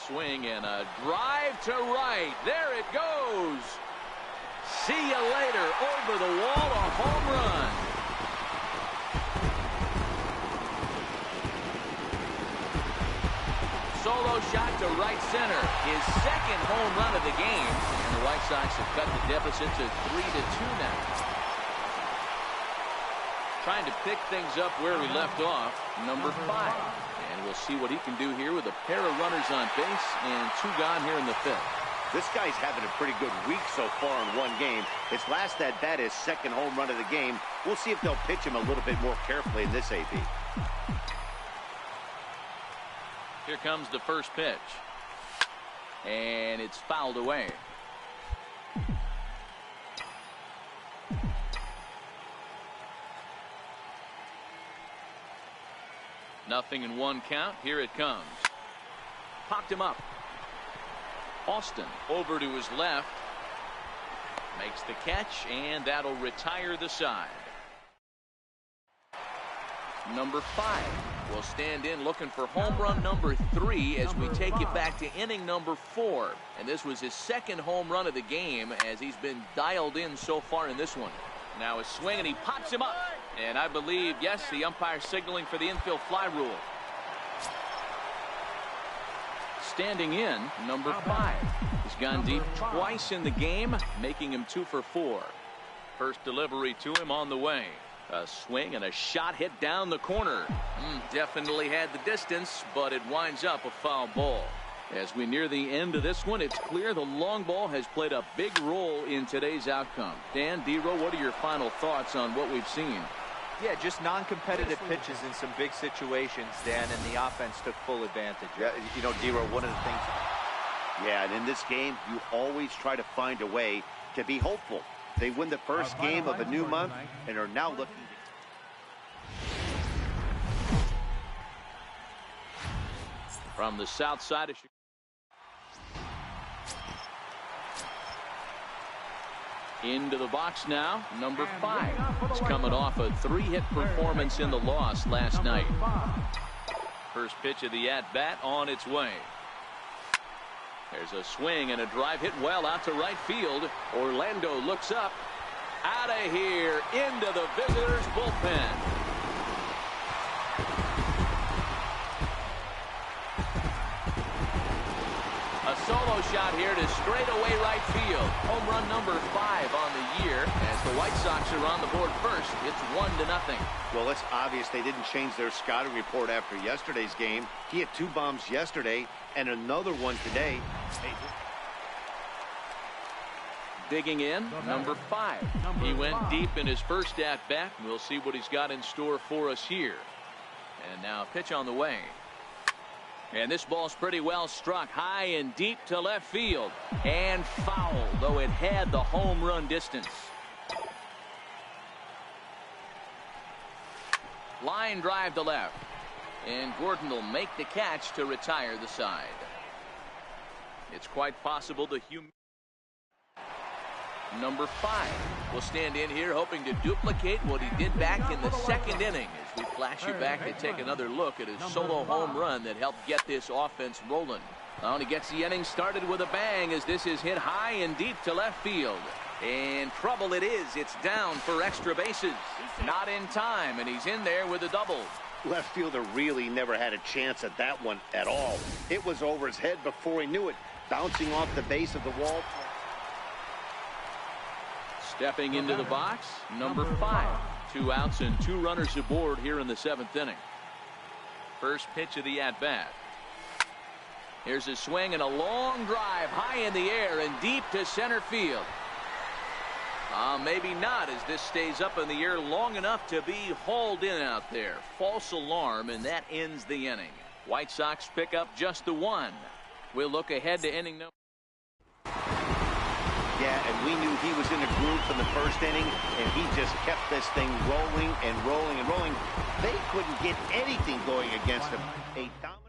Swing and a drive to right. There it goes. See you later. Over the wall, a home run. Solo shot to right center. His 2nd home run of the game. And the White Sox have cut the deficit to 3-2 now. Trying to pick things up where we left off. Number 5. And we'll see what he can do here with a pair of runners on base and 2 gone here in the 5th. This guy's having a pretty good week so far in 1 game. His last at bat is 2nd home run of the game. We'll see if they'll pitch him a little bit more carefully in this AB. Here comes the first pitch. And it's fouled away. Nothing in 1 count. Here it comes. Popped him up. Austin over to his left. Makes the catch, and that'll retire the side. Number 5 will stand in looking for home run number 3 as we take it back to inning number 4. And this was his 2nd home run of the game as he's been dialed in so far in this one. Now a swing, and he pops him up. And I believe, yes, the umpire signaling for the infield fly rule. Standing in, number 5. He's gone deep twice in the game, making him 2 for 4. First delivery to him on the way. A swing and a shot hit down the corner. Definitely had the distance, but it winds up a foul ball. As we near the end of this one, it's clear the long ball has played a big role in today's outcome. Dan, D-Row, what are your final thoughts on what we've seen? Yeah, just non-competitive pitches in some big situations, Dan, and the offense took full advantage. Yeah, you know, D-Row, one of the things. Yeah, and in this game, you always try to find a way to be hopeful. They win the first game of a new month and are now looking. From the south side of Chicago. Into the box now, number 5. He's coming off a 3-hit performance in the loss last night. First pitch of the at-bat on its way. There's a swing and a drive hit well out to right field. Orlando looks up. Out of here into the visitors' bullpen. A solo shot here to straightaway right field. Home run number 5 on the year. As the White Sox are on the board first, it's 1-0. Well, it's obvious they didn't change their scouting report after yesterday's game. He had 2 bombs yesterday and another one today. Digging in, number 5. He went deep in his first at-bat. We'll see what he's got in store for us here. And now a pitch on the way. And this ball's pretty well struck high and deep to left field. And foul, though it had the home run distance. Line drive to left. And Gordon will make the catch to retire the side. It's quite possible the number 5 will stand in here hoping to duplicate what he did back in the second inning. As we flash you back to take another look at his solo home run that helped get this offense rolling. And he gets the inning started with a bang as this is hit high and deep to left field. And trouble it is. It's down for extra bases. Not in time, and he's in there with a double. Left fielder really never had a chance at that one at all. It was over his head before he knew it, bouncing off the base of the wall. Stepping into the box, number 5. 2 outs and 2 runners aboard here in the 7th inning. First pitch of the at-bat. Here's a swing and a long drive high in the air and deep to center field. Maybe not, as this stays up in the air long enough to be hauled in out there. False alarm, and that ends the inning. White Sox pick up just the 1. We'll look ahead to inning number. Yeah, and we knew he was in a groove from the first inning, and he just kept this thing rolling and rolling and rolling. They couldn't get anything going against him. A dominant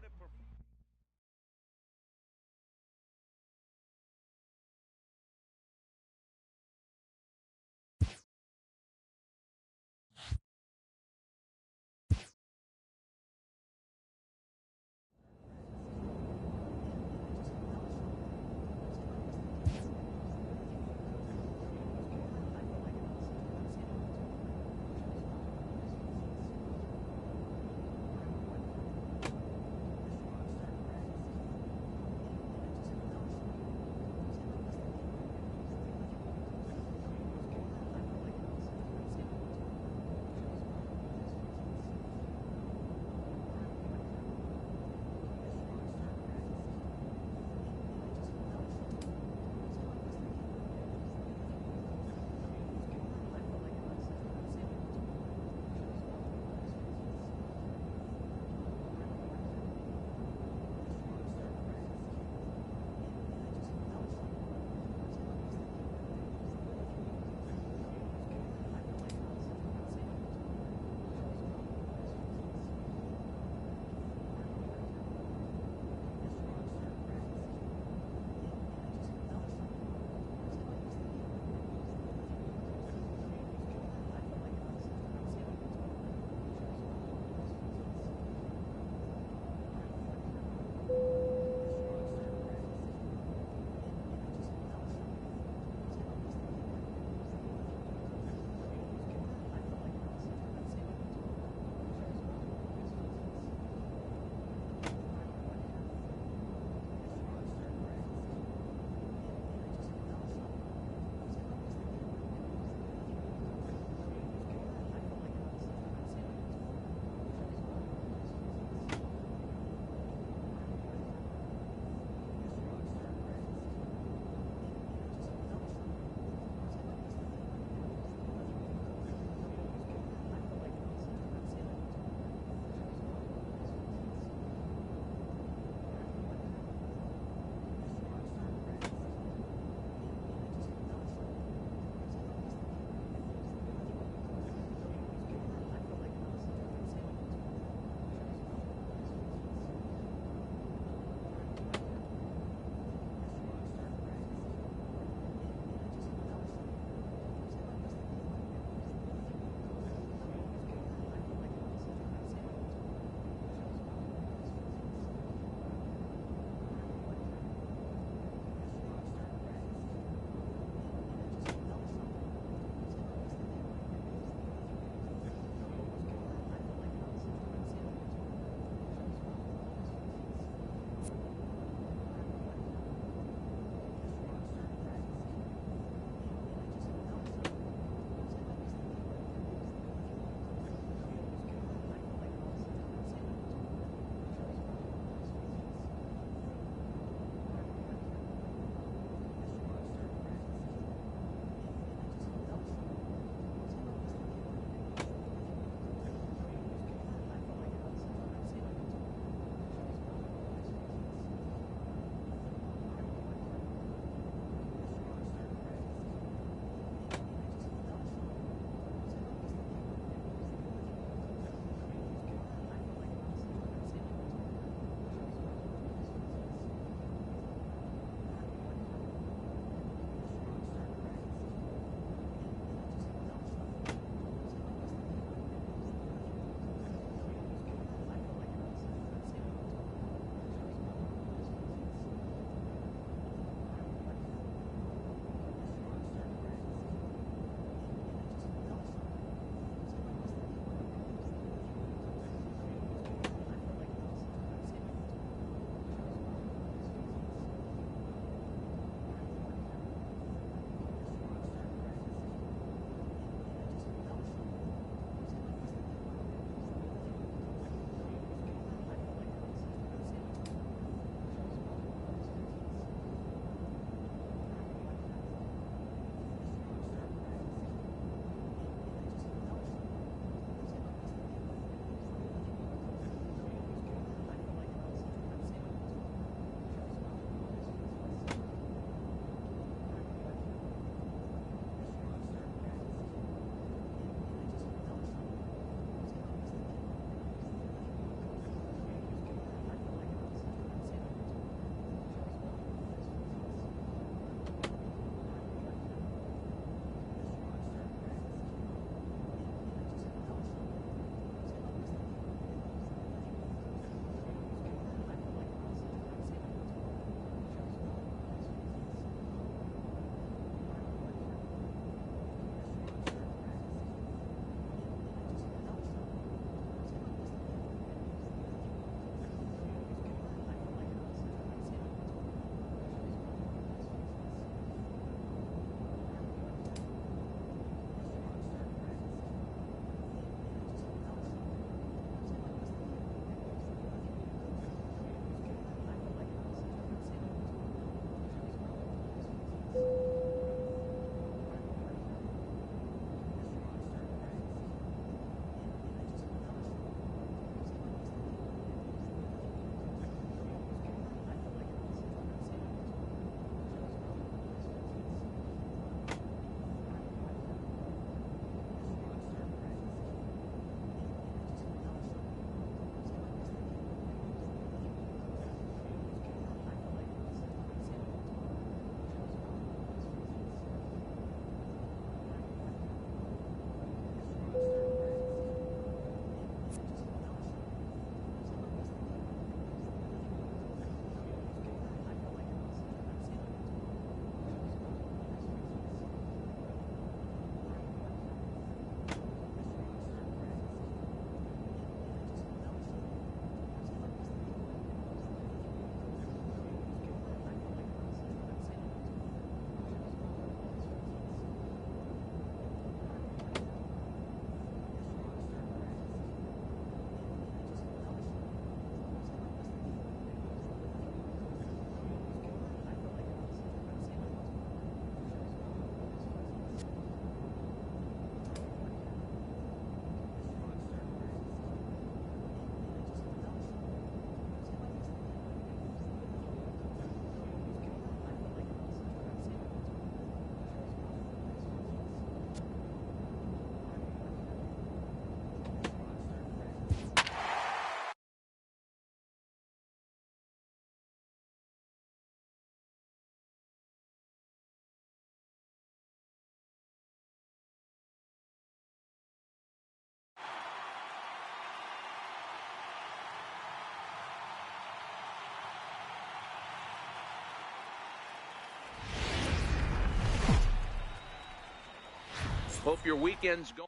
Hope your weekend's going.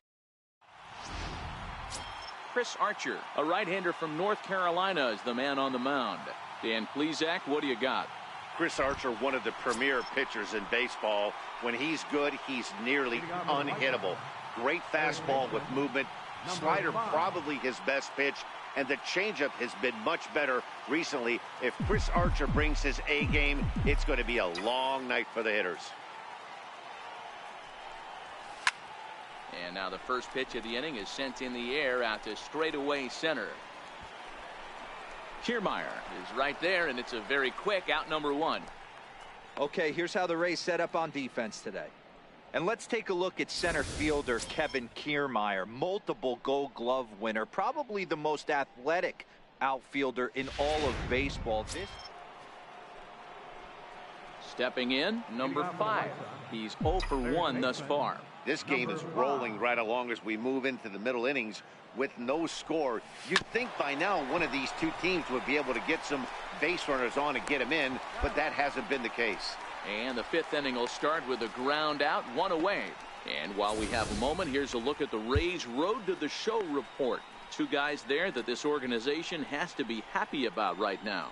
Chris Archer, a right-hander from North Carolina, is the man on the mound. Dan Plesac, what do you got? Chris Archer, one of the premier pitchers in baseball. When he's good, he's nearly unhittable. Great fastball with movement. Slider probably his best pitch, and the changeup has been much better recently. If Chris Archer brings his A game, it's going to be a long night for the hitters. And now the first pitch of the inning is sent in the air out to straightaway center. Kiermaier is right there, and it's a very quick out, number one. Okay, here's how the Rays set up on defense today. And let's take a look at center fielder Kevin Kiermaier, multiple Gold Glove winner, probably the most athletic outfielder in all of baseball. Stepping in, number 5. He's 0 for 1 thus far. This game is rolling right along as we move into the middle innings with no score. You'd think by now one of these two teams would be able to get some base runners on and get them in, but that hasn't been the case. And the 5th inning will start with a ground out, 1 away. And while we have a moment, here's a look at the Rays' Road to the Show report. 2 guys there that this organization has to be happy about right now.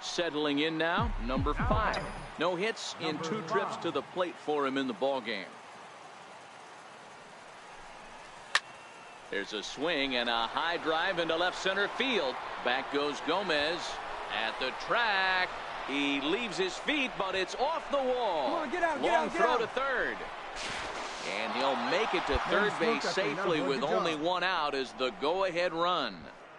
Settling in now, number 5. No hits in 2 trips to the plate for him in the ballgame. There's a swing and a high drive into left center field. Back goes Gomez at the track. He leaves his feet, but it's off the wall. Come on, get out, Long get throw out. to third. And he'll make it to third base safely with only 1 out as the go-ahead run.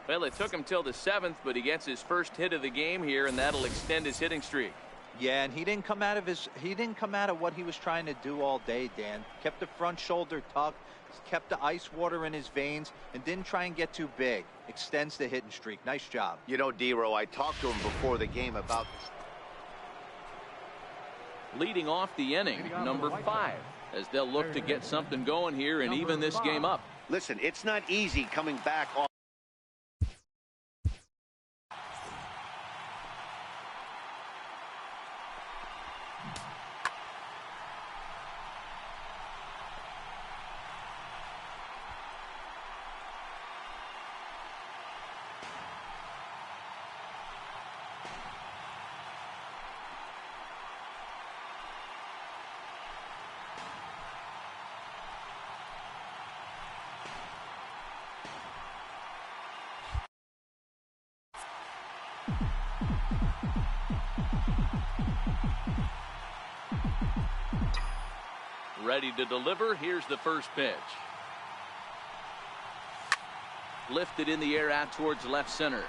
Well, it took him till the 7th, but he gets his first hit of the game here, and that'll extend his hitting streak. Yeah, and he didn't come out of what he was trying to do all day, Dan. Kept the front shoulder tucked, kept the ice water in his veins, and didn't try and get too big. Extends the hitting streak. Nice job. You know, D-Row, I talked to him before the game about Leading off the inning, number 5, as they'll look to get something going here and even this game up. Listen, it's not easy coming back off. Ready to deliver. Here's the first pitch. Lifted in the air out towards left center.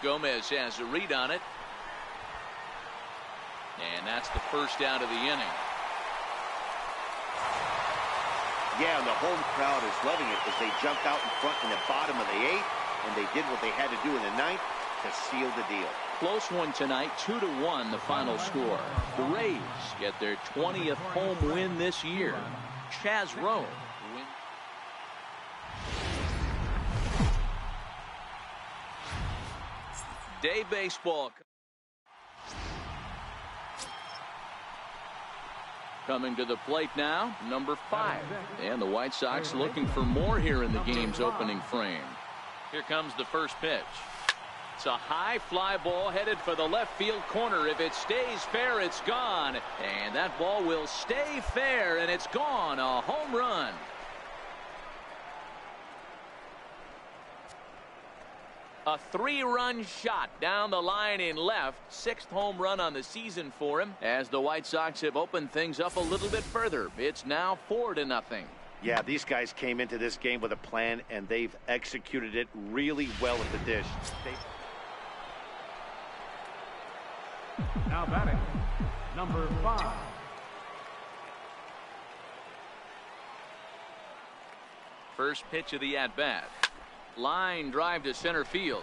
Gomez has a read on it. And that's the first out of the inning. Yeah, and the home crowd is loving it as they jumped out in front in the bottom of the 8th, and they did what they had to do in the 9th to seal the deal. Close one tonight, 2-1 the final score. The Rays get their 20th home win this year. Chaz Roe wins. Day baseball coming to the plate now, number 5. And the White Sox looking for more here in the game's opening frame. Here comes the first pitch. It's a high fly ball headed for the left field corner. If it stays fair, it's gone. And that ball will stay fair, and it's gone. A home run. A 3-run shot down the line in left. 6th home run on the season for him as the White Sox have opened things up a little bit further. It's now 4-0. Yeah, these guys came into this game with a plan, and they've executed it really well at the dish. Now batting, number 5. First pitch of the at-bat. Line drive to center field.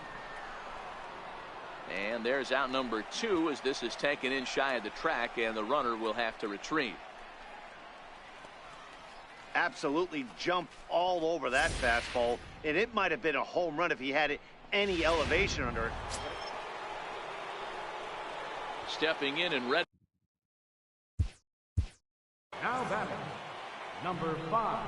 And there's out number 2 as this is taken in shy of the track, and the runner will have to retreat. Absolutely jumped all over that fastball, and it might have been a home run if he had any elevation under it. Stepping in and ready. Number 5.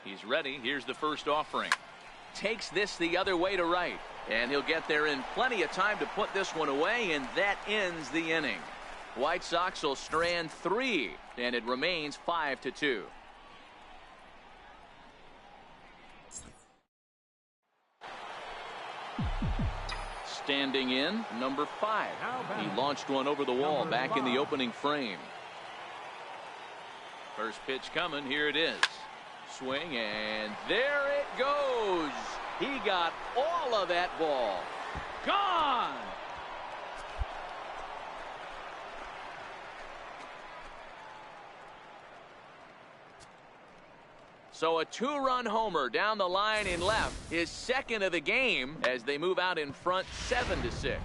He's ready. Here's the first offering. Takes this the other way to right. And he'll get there in plenty of time to put this one away, and that ends the inning. White Sox will strand 3, and it remains 5-2. Standing in, number 5. He launched one over the wall back in the opening frame. First pitch coming. Here it is. Swing, and there it goes. He got all of that ball. Gone. So a 2-run homer down the line in left, his second of the game as they move out in front 7-6.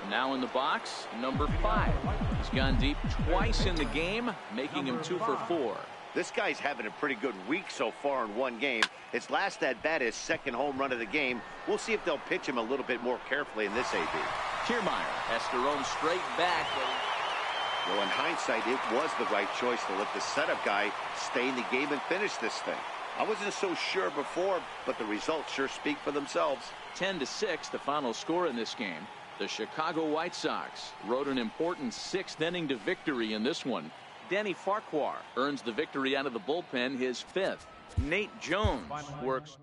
Now in the box, number 5. He's gone deep twice in the game, making him 2 for 4. This guy's having a pretty good week so far in one game. His last at bat is second home run of the game. We'll see if they'll pitch him a little bit more carefully in this AB. Kiermaier has to roam straight back. Well, in hindsight, it was the right choice to let the setup guy stay in the game and finish this thing. I wasn't so sure before, but the results sure speak for themselves. 10-6, the final score in this game. The Chicago White Sox rode an important 6th inning to victory in this one. Denny Farquhar earns the victory out of the bullpen, his 5th. Nate Jones works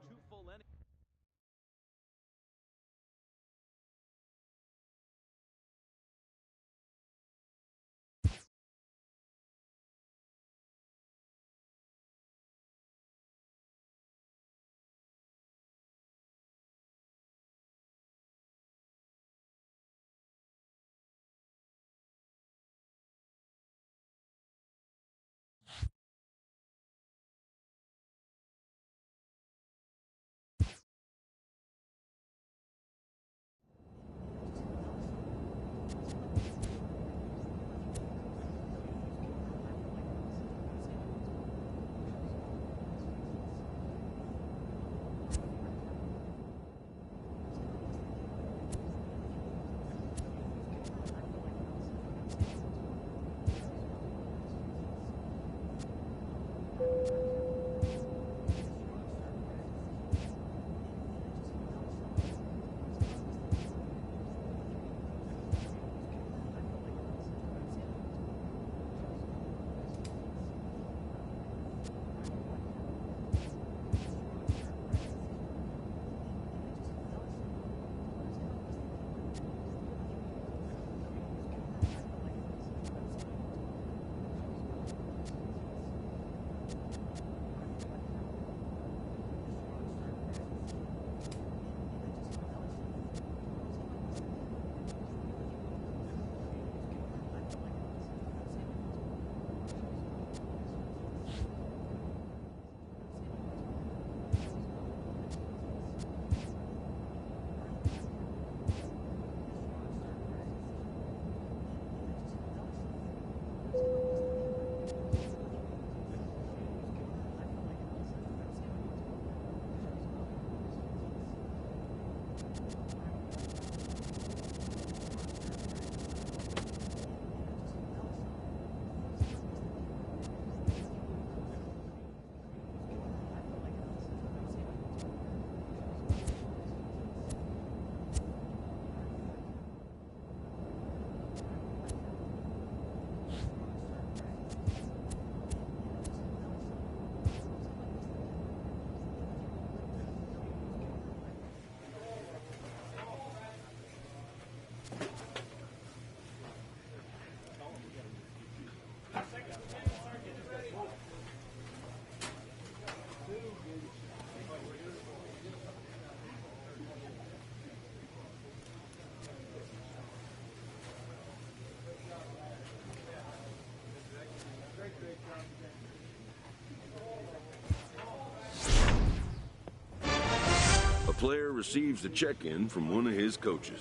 player receives a check-in from one of his coaches.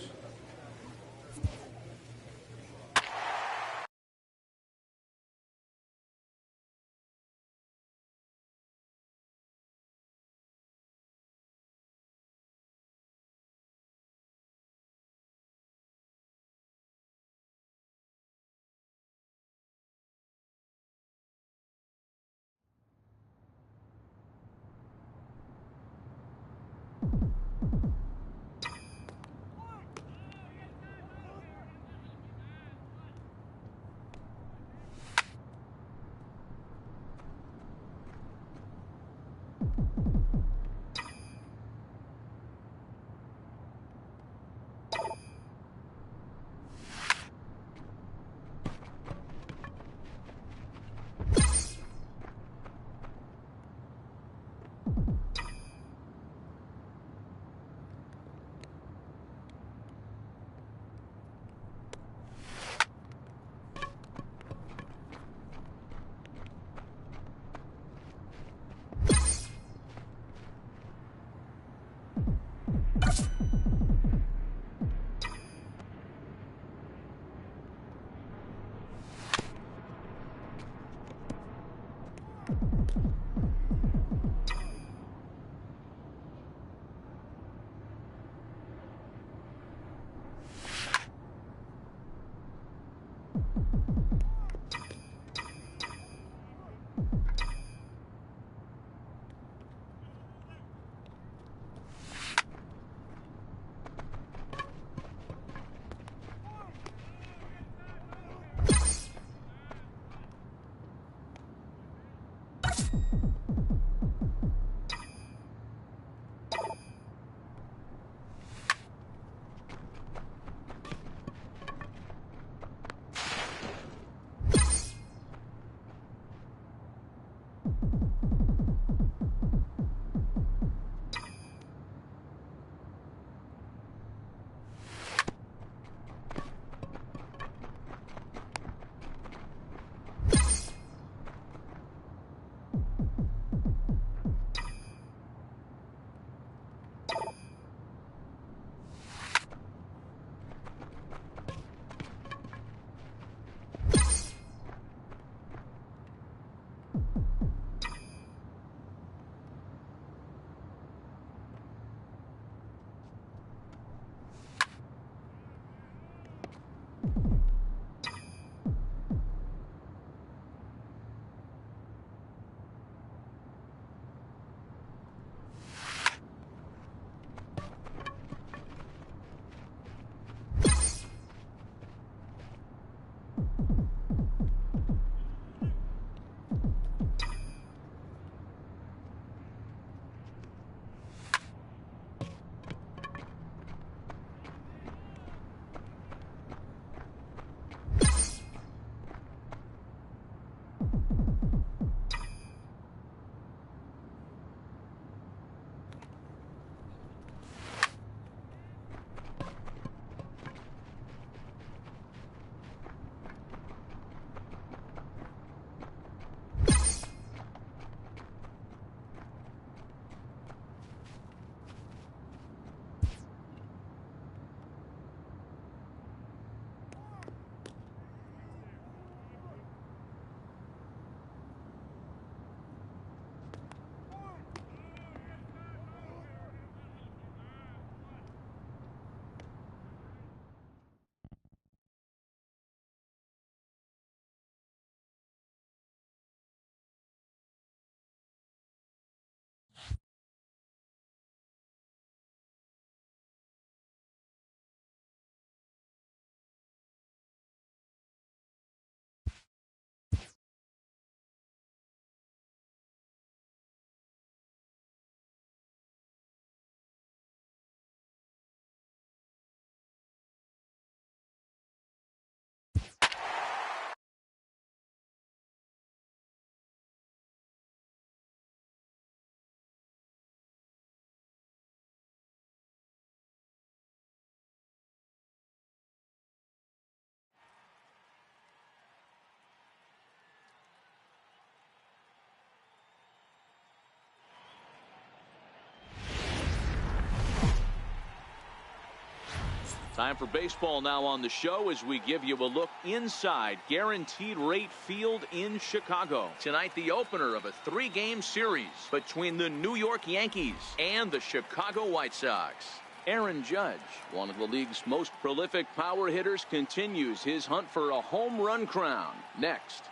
Time for baseball now on the show as we give you a look inside Guaranteed Rate Field in Chicago. Tonight, the opener of a 3-game series between the New York Yankees and the Chicago White Sox. Aaron Judge, one of the league's most prolific power hitters, continues his hunt for a home run crown. Next.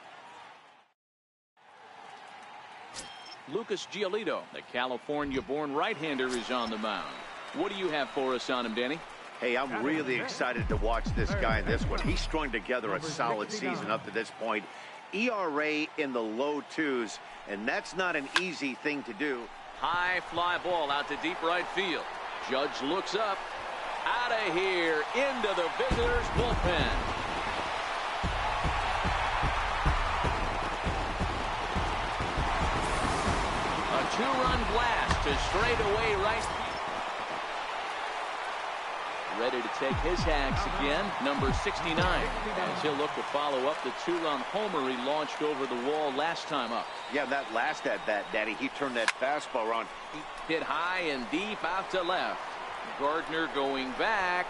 Lucas Giolito, the California-born right-hander, is on the mound. What do you have for us on him, Danny? Hey, I'm really excited to watch this guy in this one. He's strung together a solid season up to this point. ERA in the low 2s, and that's not an easy thing to do. High fly ball out to deep right field. Judge looks up. Out of here into the visitors' bullpen. A 2-run blast to straightaway right field. Ready to take his hacks again, number 69, as he'll look to follow up the 2-run homer he launched over the wall last time up. Yeah, that last at-bat, Daddy, he turned that fastball around. Hit high and deep out to left. Gardner going back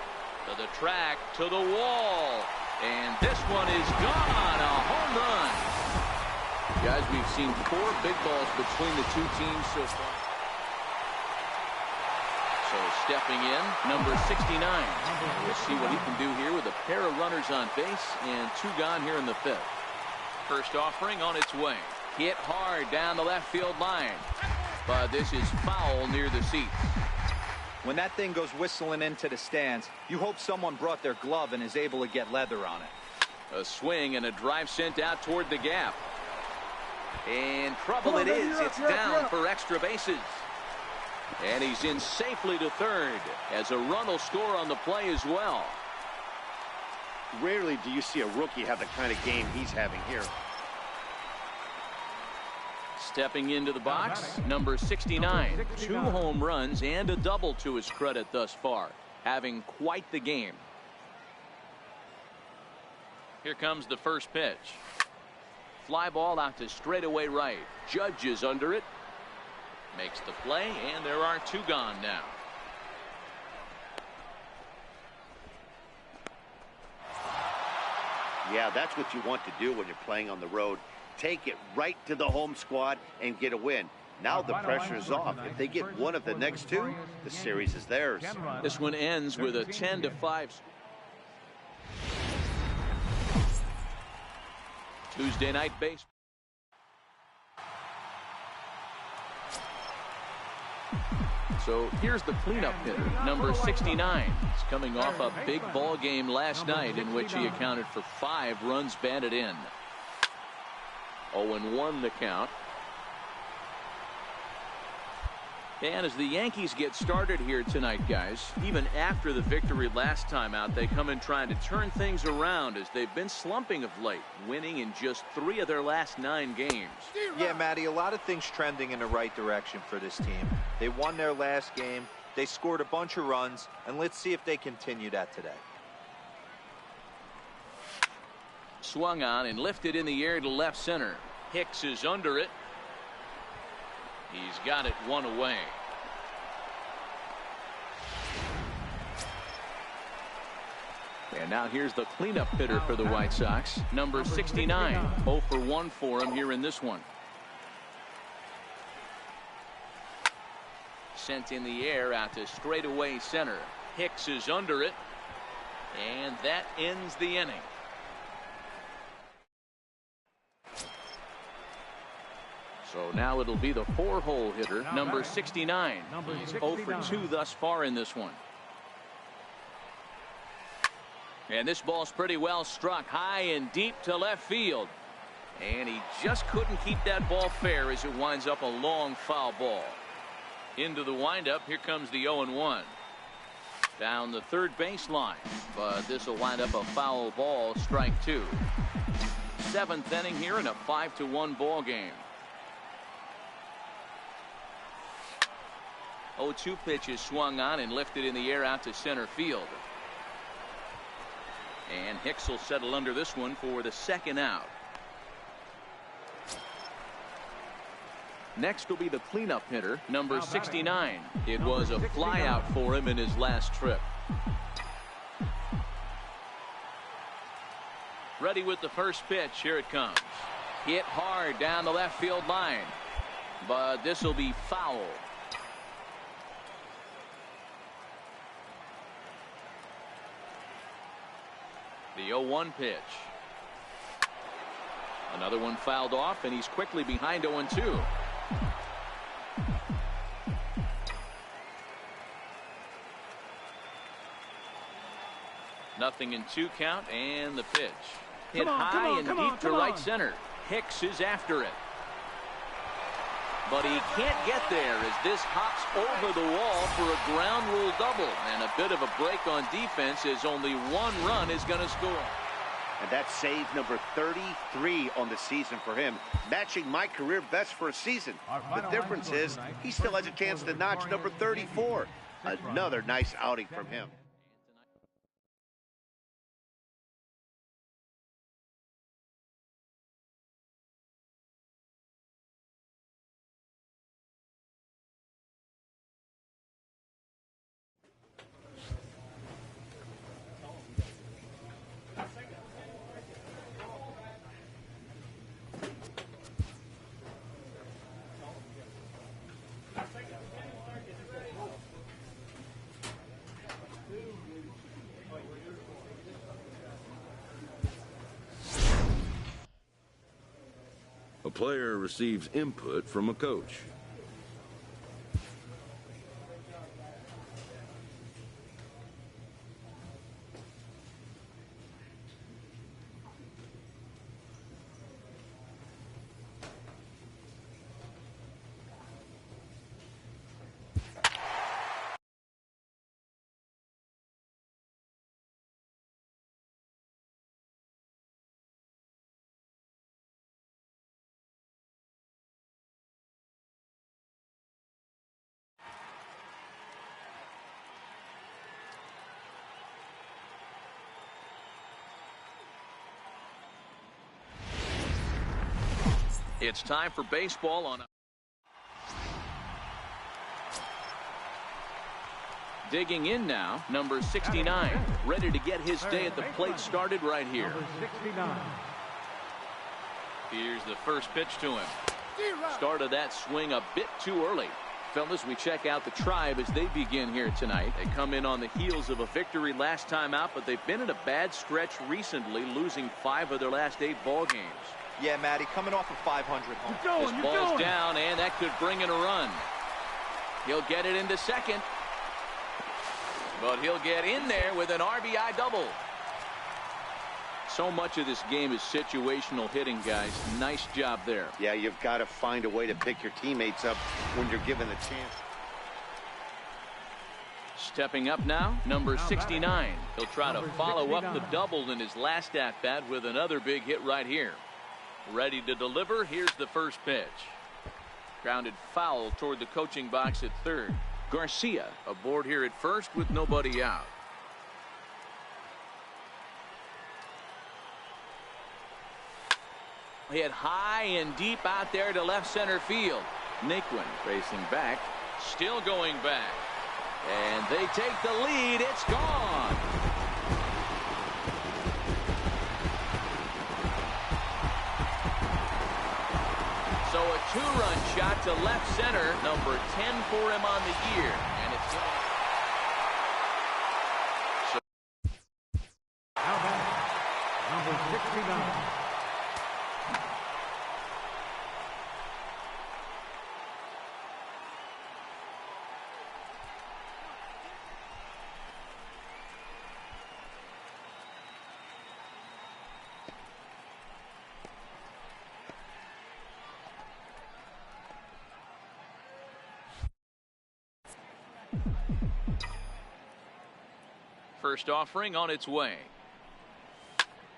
to the track, to the wall. And this one is gone, a home run. Guys, we've seen 4 big balls between the two teams so far. So stepping in, number 69. We'll see what he can do here with a pair of runners on base and 2 gone here in the 5th. First offering on its way. Hit hard down the left field line. But this is foul near the seats. When that thing goes whistling into the stands, you hope someone brought their glove and is able to get leather on it. A swing and a drive sent out toward the gap. And trouble it is. It's down for extra bases. And he's in safely to third as a run will score on the play as well. Rarely do you see a rookie have the kind of game he's having here. Stepping into the box, number 69. 2 home runs and a double to his credit thus far. Having quite the game. Here comes the first pitch. Fly ball out to straightaway right. Judge is under it. Makes the play, and there are 2 gone now. Yeah, that's what you want to do when you're playing on the road. Take it right to the home squad and get a win. Now the pressure is off. If they get one of the next 2, the series is theirs. This one ends with a 10-5. Tuesday night baseball. So here's the cleanup hitter, number 69. He's coming off a big ball game last night in which he accounted for 5 runs batted in. 0-1 the count. And as the Yankees get started here tonight, guys, even after the victory last time out, they come in trying to turn things around as they've been slumping of late, winning in just 3 of their last 9 games. Yeah, Matty, a lot of things trending in the right direction for this team. They won their last game, they scored a bunch of runs, and let's see if they continue that today. Swung on and lifted in the air to left center. Hicks is under it. He's got it 1 away. And now here's the cleanup hitter for the White Sox, number 69. 0 for 1 for him here in this one. Sent in the air out to straightaway center. Hicks is under it. And that ends the inning. So now it'll be the 4-hole hitter, number 69. He's 0 for 2 thus far in this one. And this ball's pretty well struck high and deep to left field. And he just couldn't keep that ball fair as it winds up a long foul ball. Into the windup, here comes the 0-1. Down the third baseline, but this will wind up a foul ball, strike 2. 7th inning here in a 5-1 ball game. 0-2 pitch is swung on and lifted in the air out to center field. And Hicks will settle under this one for the 2nd out. Next will be the cleanup hitter, number 69. It was a fly out for him in his last trip. Ready with the first pitch. Here it comes. Hit hard down the left field line. But this will be foul. The 0-1 pitch. Another one fouled off, and he's quickly behind 0-2. Nothing in 2 count, and the pitch. Hit high and deep to right center. Hicks is after it. But he can't get there as this hops over the wall for a ground rule double. And a bit of a break on defense as only 1 run is going to score. And that's save number 33 on the season for him, matching my career best for a season. The difference is he still has a chance to notch number 34. Another nice outing from him. A player receives input from a coach. It's time for baseball on. Digging in now, number 69, ready to get his day at the plate started right here. Number 69. Here's the first pitch to him. Started that swing a bit too early. Fellas, we check out the Tribe as they begin here tonight. They come in on the heels of a victory last time out, but they've been in a bad stretch recently, losing 5 of their last 8 ball games. Yeah, Matty, coming off a 500 home. This ball's down, and that could bring in a run. He'll get it into second. But he'll get in there with an RBI double. So much of this game is situational hitting, guys. Nice job there. Yeah, you've got to find a way to pick your teammates up when you're given the chance. Stepping up now, number 69. He'll try to follow up the double in his last at-bat with another big hit right here. Ready to deliver. Here's the first pitch. Grounded foul toward the coaching box at third. Garcia aboard here at first with nobody out. Hit high and deep out there to left center field. Naquin racing back, still going back. And they take the lead. It's gone. So a 2-run shot to left center, number 10 for him on the year. And it's How about number 69? first offering on its way.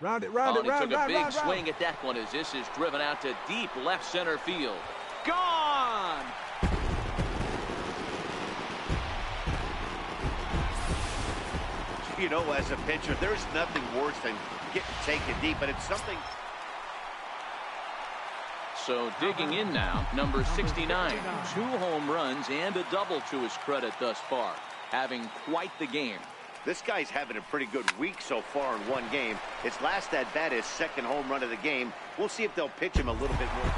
Round it, He took a big swing at that one as this is driven out to deep left center field. Gone! You know, as a pitcher, there's nothing worse than getting taken deep, but it's something. So digging in now, number 69. 2 home runs and a double to his credit thus far. Having quite the game. This guy's having a pretty good week so far in one game. His last at-bat, his second home run of the game. We'll see if they'll pitch him a little bit more.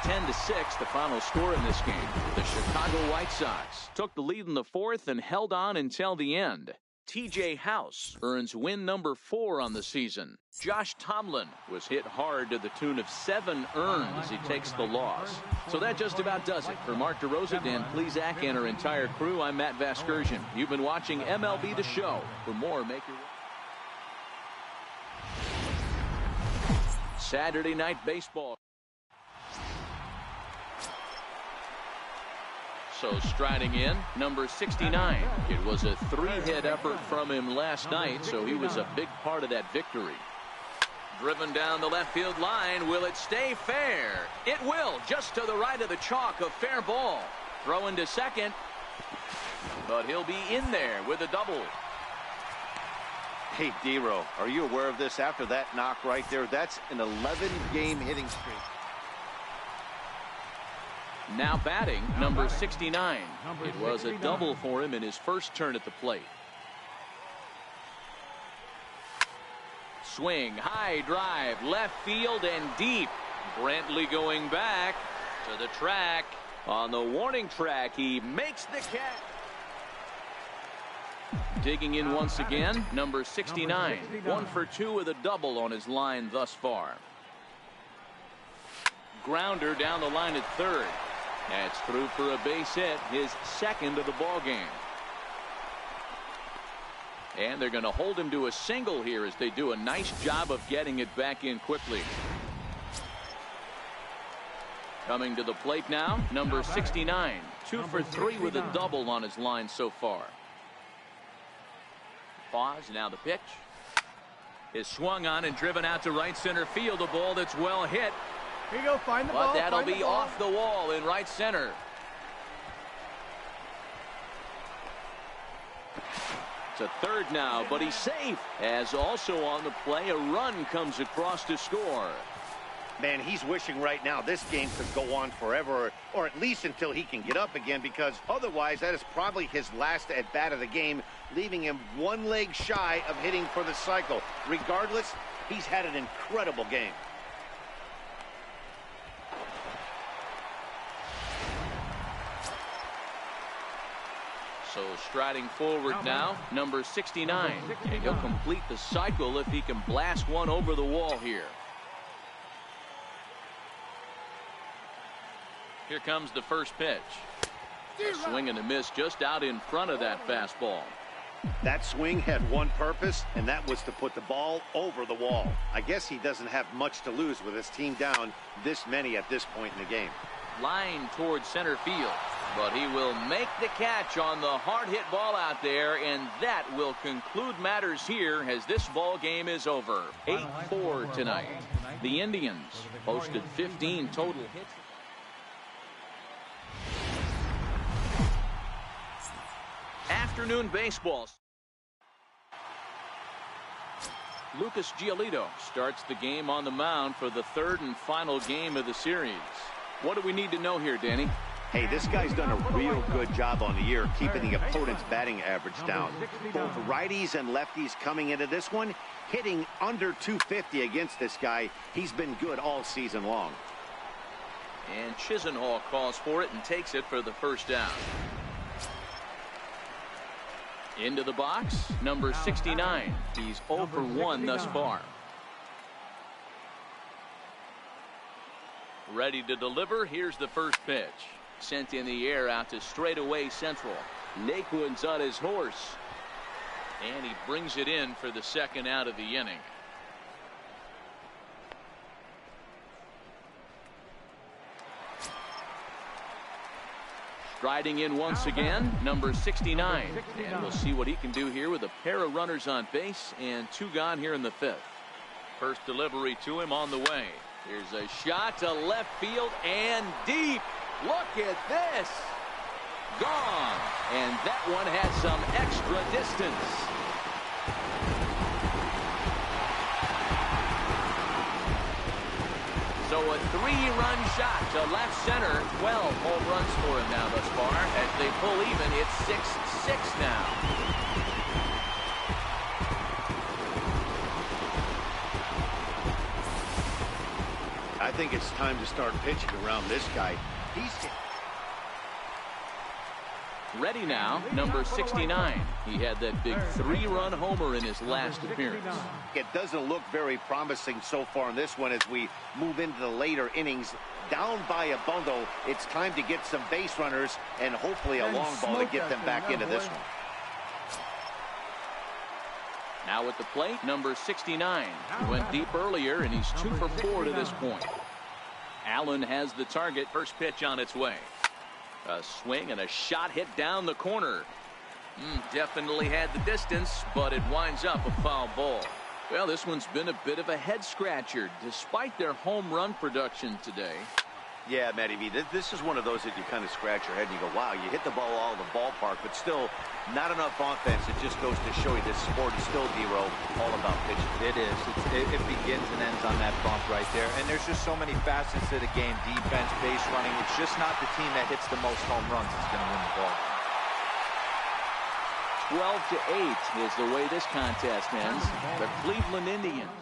10-6, the final score in this game. The Chicago White Sox took the lead in the fourth and held on until the end. TJ House earns win number 4 on the season. Josh Tomlin was hit hard to the tune of 7 earned as he takes the loss. So that just about does it. For Mark DeRosa, Dan Plesac, and our entire crew, I'm Matt Vasgersian. You've been watching MLB The Show. For more, make your Saturday Night Baseball. So striding in, number 69. It was a 3-hit effort from him last night, so he was a big part of that victory. Driven down the left field line. Will it stay fair? It will, just to the right of the chalk. A fair ball. Throw into second. But he'll be in there with a double. Hey, Dero, are you aware of this? After that knock right there, that's an 11-game hitting streak. Now batting, number 69. It was a double for him in his first turn at the plate. Swing, high drive, left field and deep. Brantley going back to the track. On the warning track, he makes the catch. Digging in once again, number 69. 1 for 2 with a double on his line thus far. Grounder down the line at third. That's through for a base hit, his second of the ball game. And they're going to hold him to a single here as they do a nice job of getting it back in quickly. Coming to the plate now, number 69. 2 for 3 with a double on his line so far. Pause, now the pitch. Is swung on and driven out to right center field. A ball that's well hit. Here you go, find the ball. But that'll be off the wall in right center. To third now, but he's safe. As also on the play, a run comes across to score. Man, he's wishing right now this game could go on forever, or at least until he can get up again, because otherwise that is probably his last at-bat of the game, leaving him 1 leg shy of hitting for the cycle. Regardless, he's had an incredible game. So striding forward now, number 69. And he'll complete the cycle if he can blast one over the wall here. Here comes the first pitch. A swing and a miss just out in front of that fastball. That swing had one purpose, and that was to put the ball over the wall. I guess he doesn't have much to lose with his team down this many at this point in the game. Line towards center field, but he will make the catch on the hard hit ball out there, and that will conclude matters here as this ball game is over. 8-4 tonight. The Indians posted 15 total hits. Afternoon baseball. Lucas Giolito starts the game on the mound for the third and final game of the series. What do we need to know here, Danny? Hey, this guy's done a real good job on the year keeping the opponent's batting average down. Both righties and lefties coming into this one, hitting under 250 against this guy. He's been good all season long. And Chisenhall calls for it and takes it for the first down. Into the box, number 69. He's 0 for 1 thus far. Ready to deliver. Here's the first pitch. Sent in the air out to straightaway central. Naquin's on his horse. And he brings it in for the second out of the inning. Striding in once again, number 69. And we'll see what he can do here with a pair of runners on base and 2 gone here in the 5th. First delivery to him on the way. Here's a shot to left field and deep. Look at this. Gone. And that one had some extra distance. So a 3-run shot to left center. 12 home runs for him now thus far. As they pull even, it's 6-6 now. think it's time to start pitching around this guy. He's ready now, number 69. He had that big 3-run homer in his last appearance. It doesn't look very promising so far in this one as we move into the later innings. Down by a bundle, it's time to get some base runners and hopefully a long ball to get them back into this one. Now at the plate, number 69. He went deep earlier, and he's 2 for 4 to this point. Allen has the target. First pitch on its way. A swing and a shot hit down the corner. Definitely had the distance, but it winds up a foul ball. Well, this one's been a bit of a head-scratcher, despite their home run production today. Yeah, Matty V, this is one of those that you kind of scratch your head and you go, wow, you hit the ball all in the ballpark, but still not enough offense. It just goes to show you this sport is still, D-Row, all about pitching. It is. It begins and ends on that bump right there. And there's just so many facets to the game. Defense, base running. It's just not the team that hits the most home runs that's going to win the ball. 12-8 is the way this contest ends. The Cleveland Indians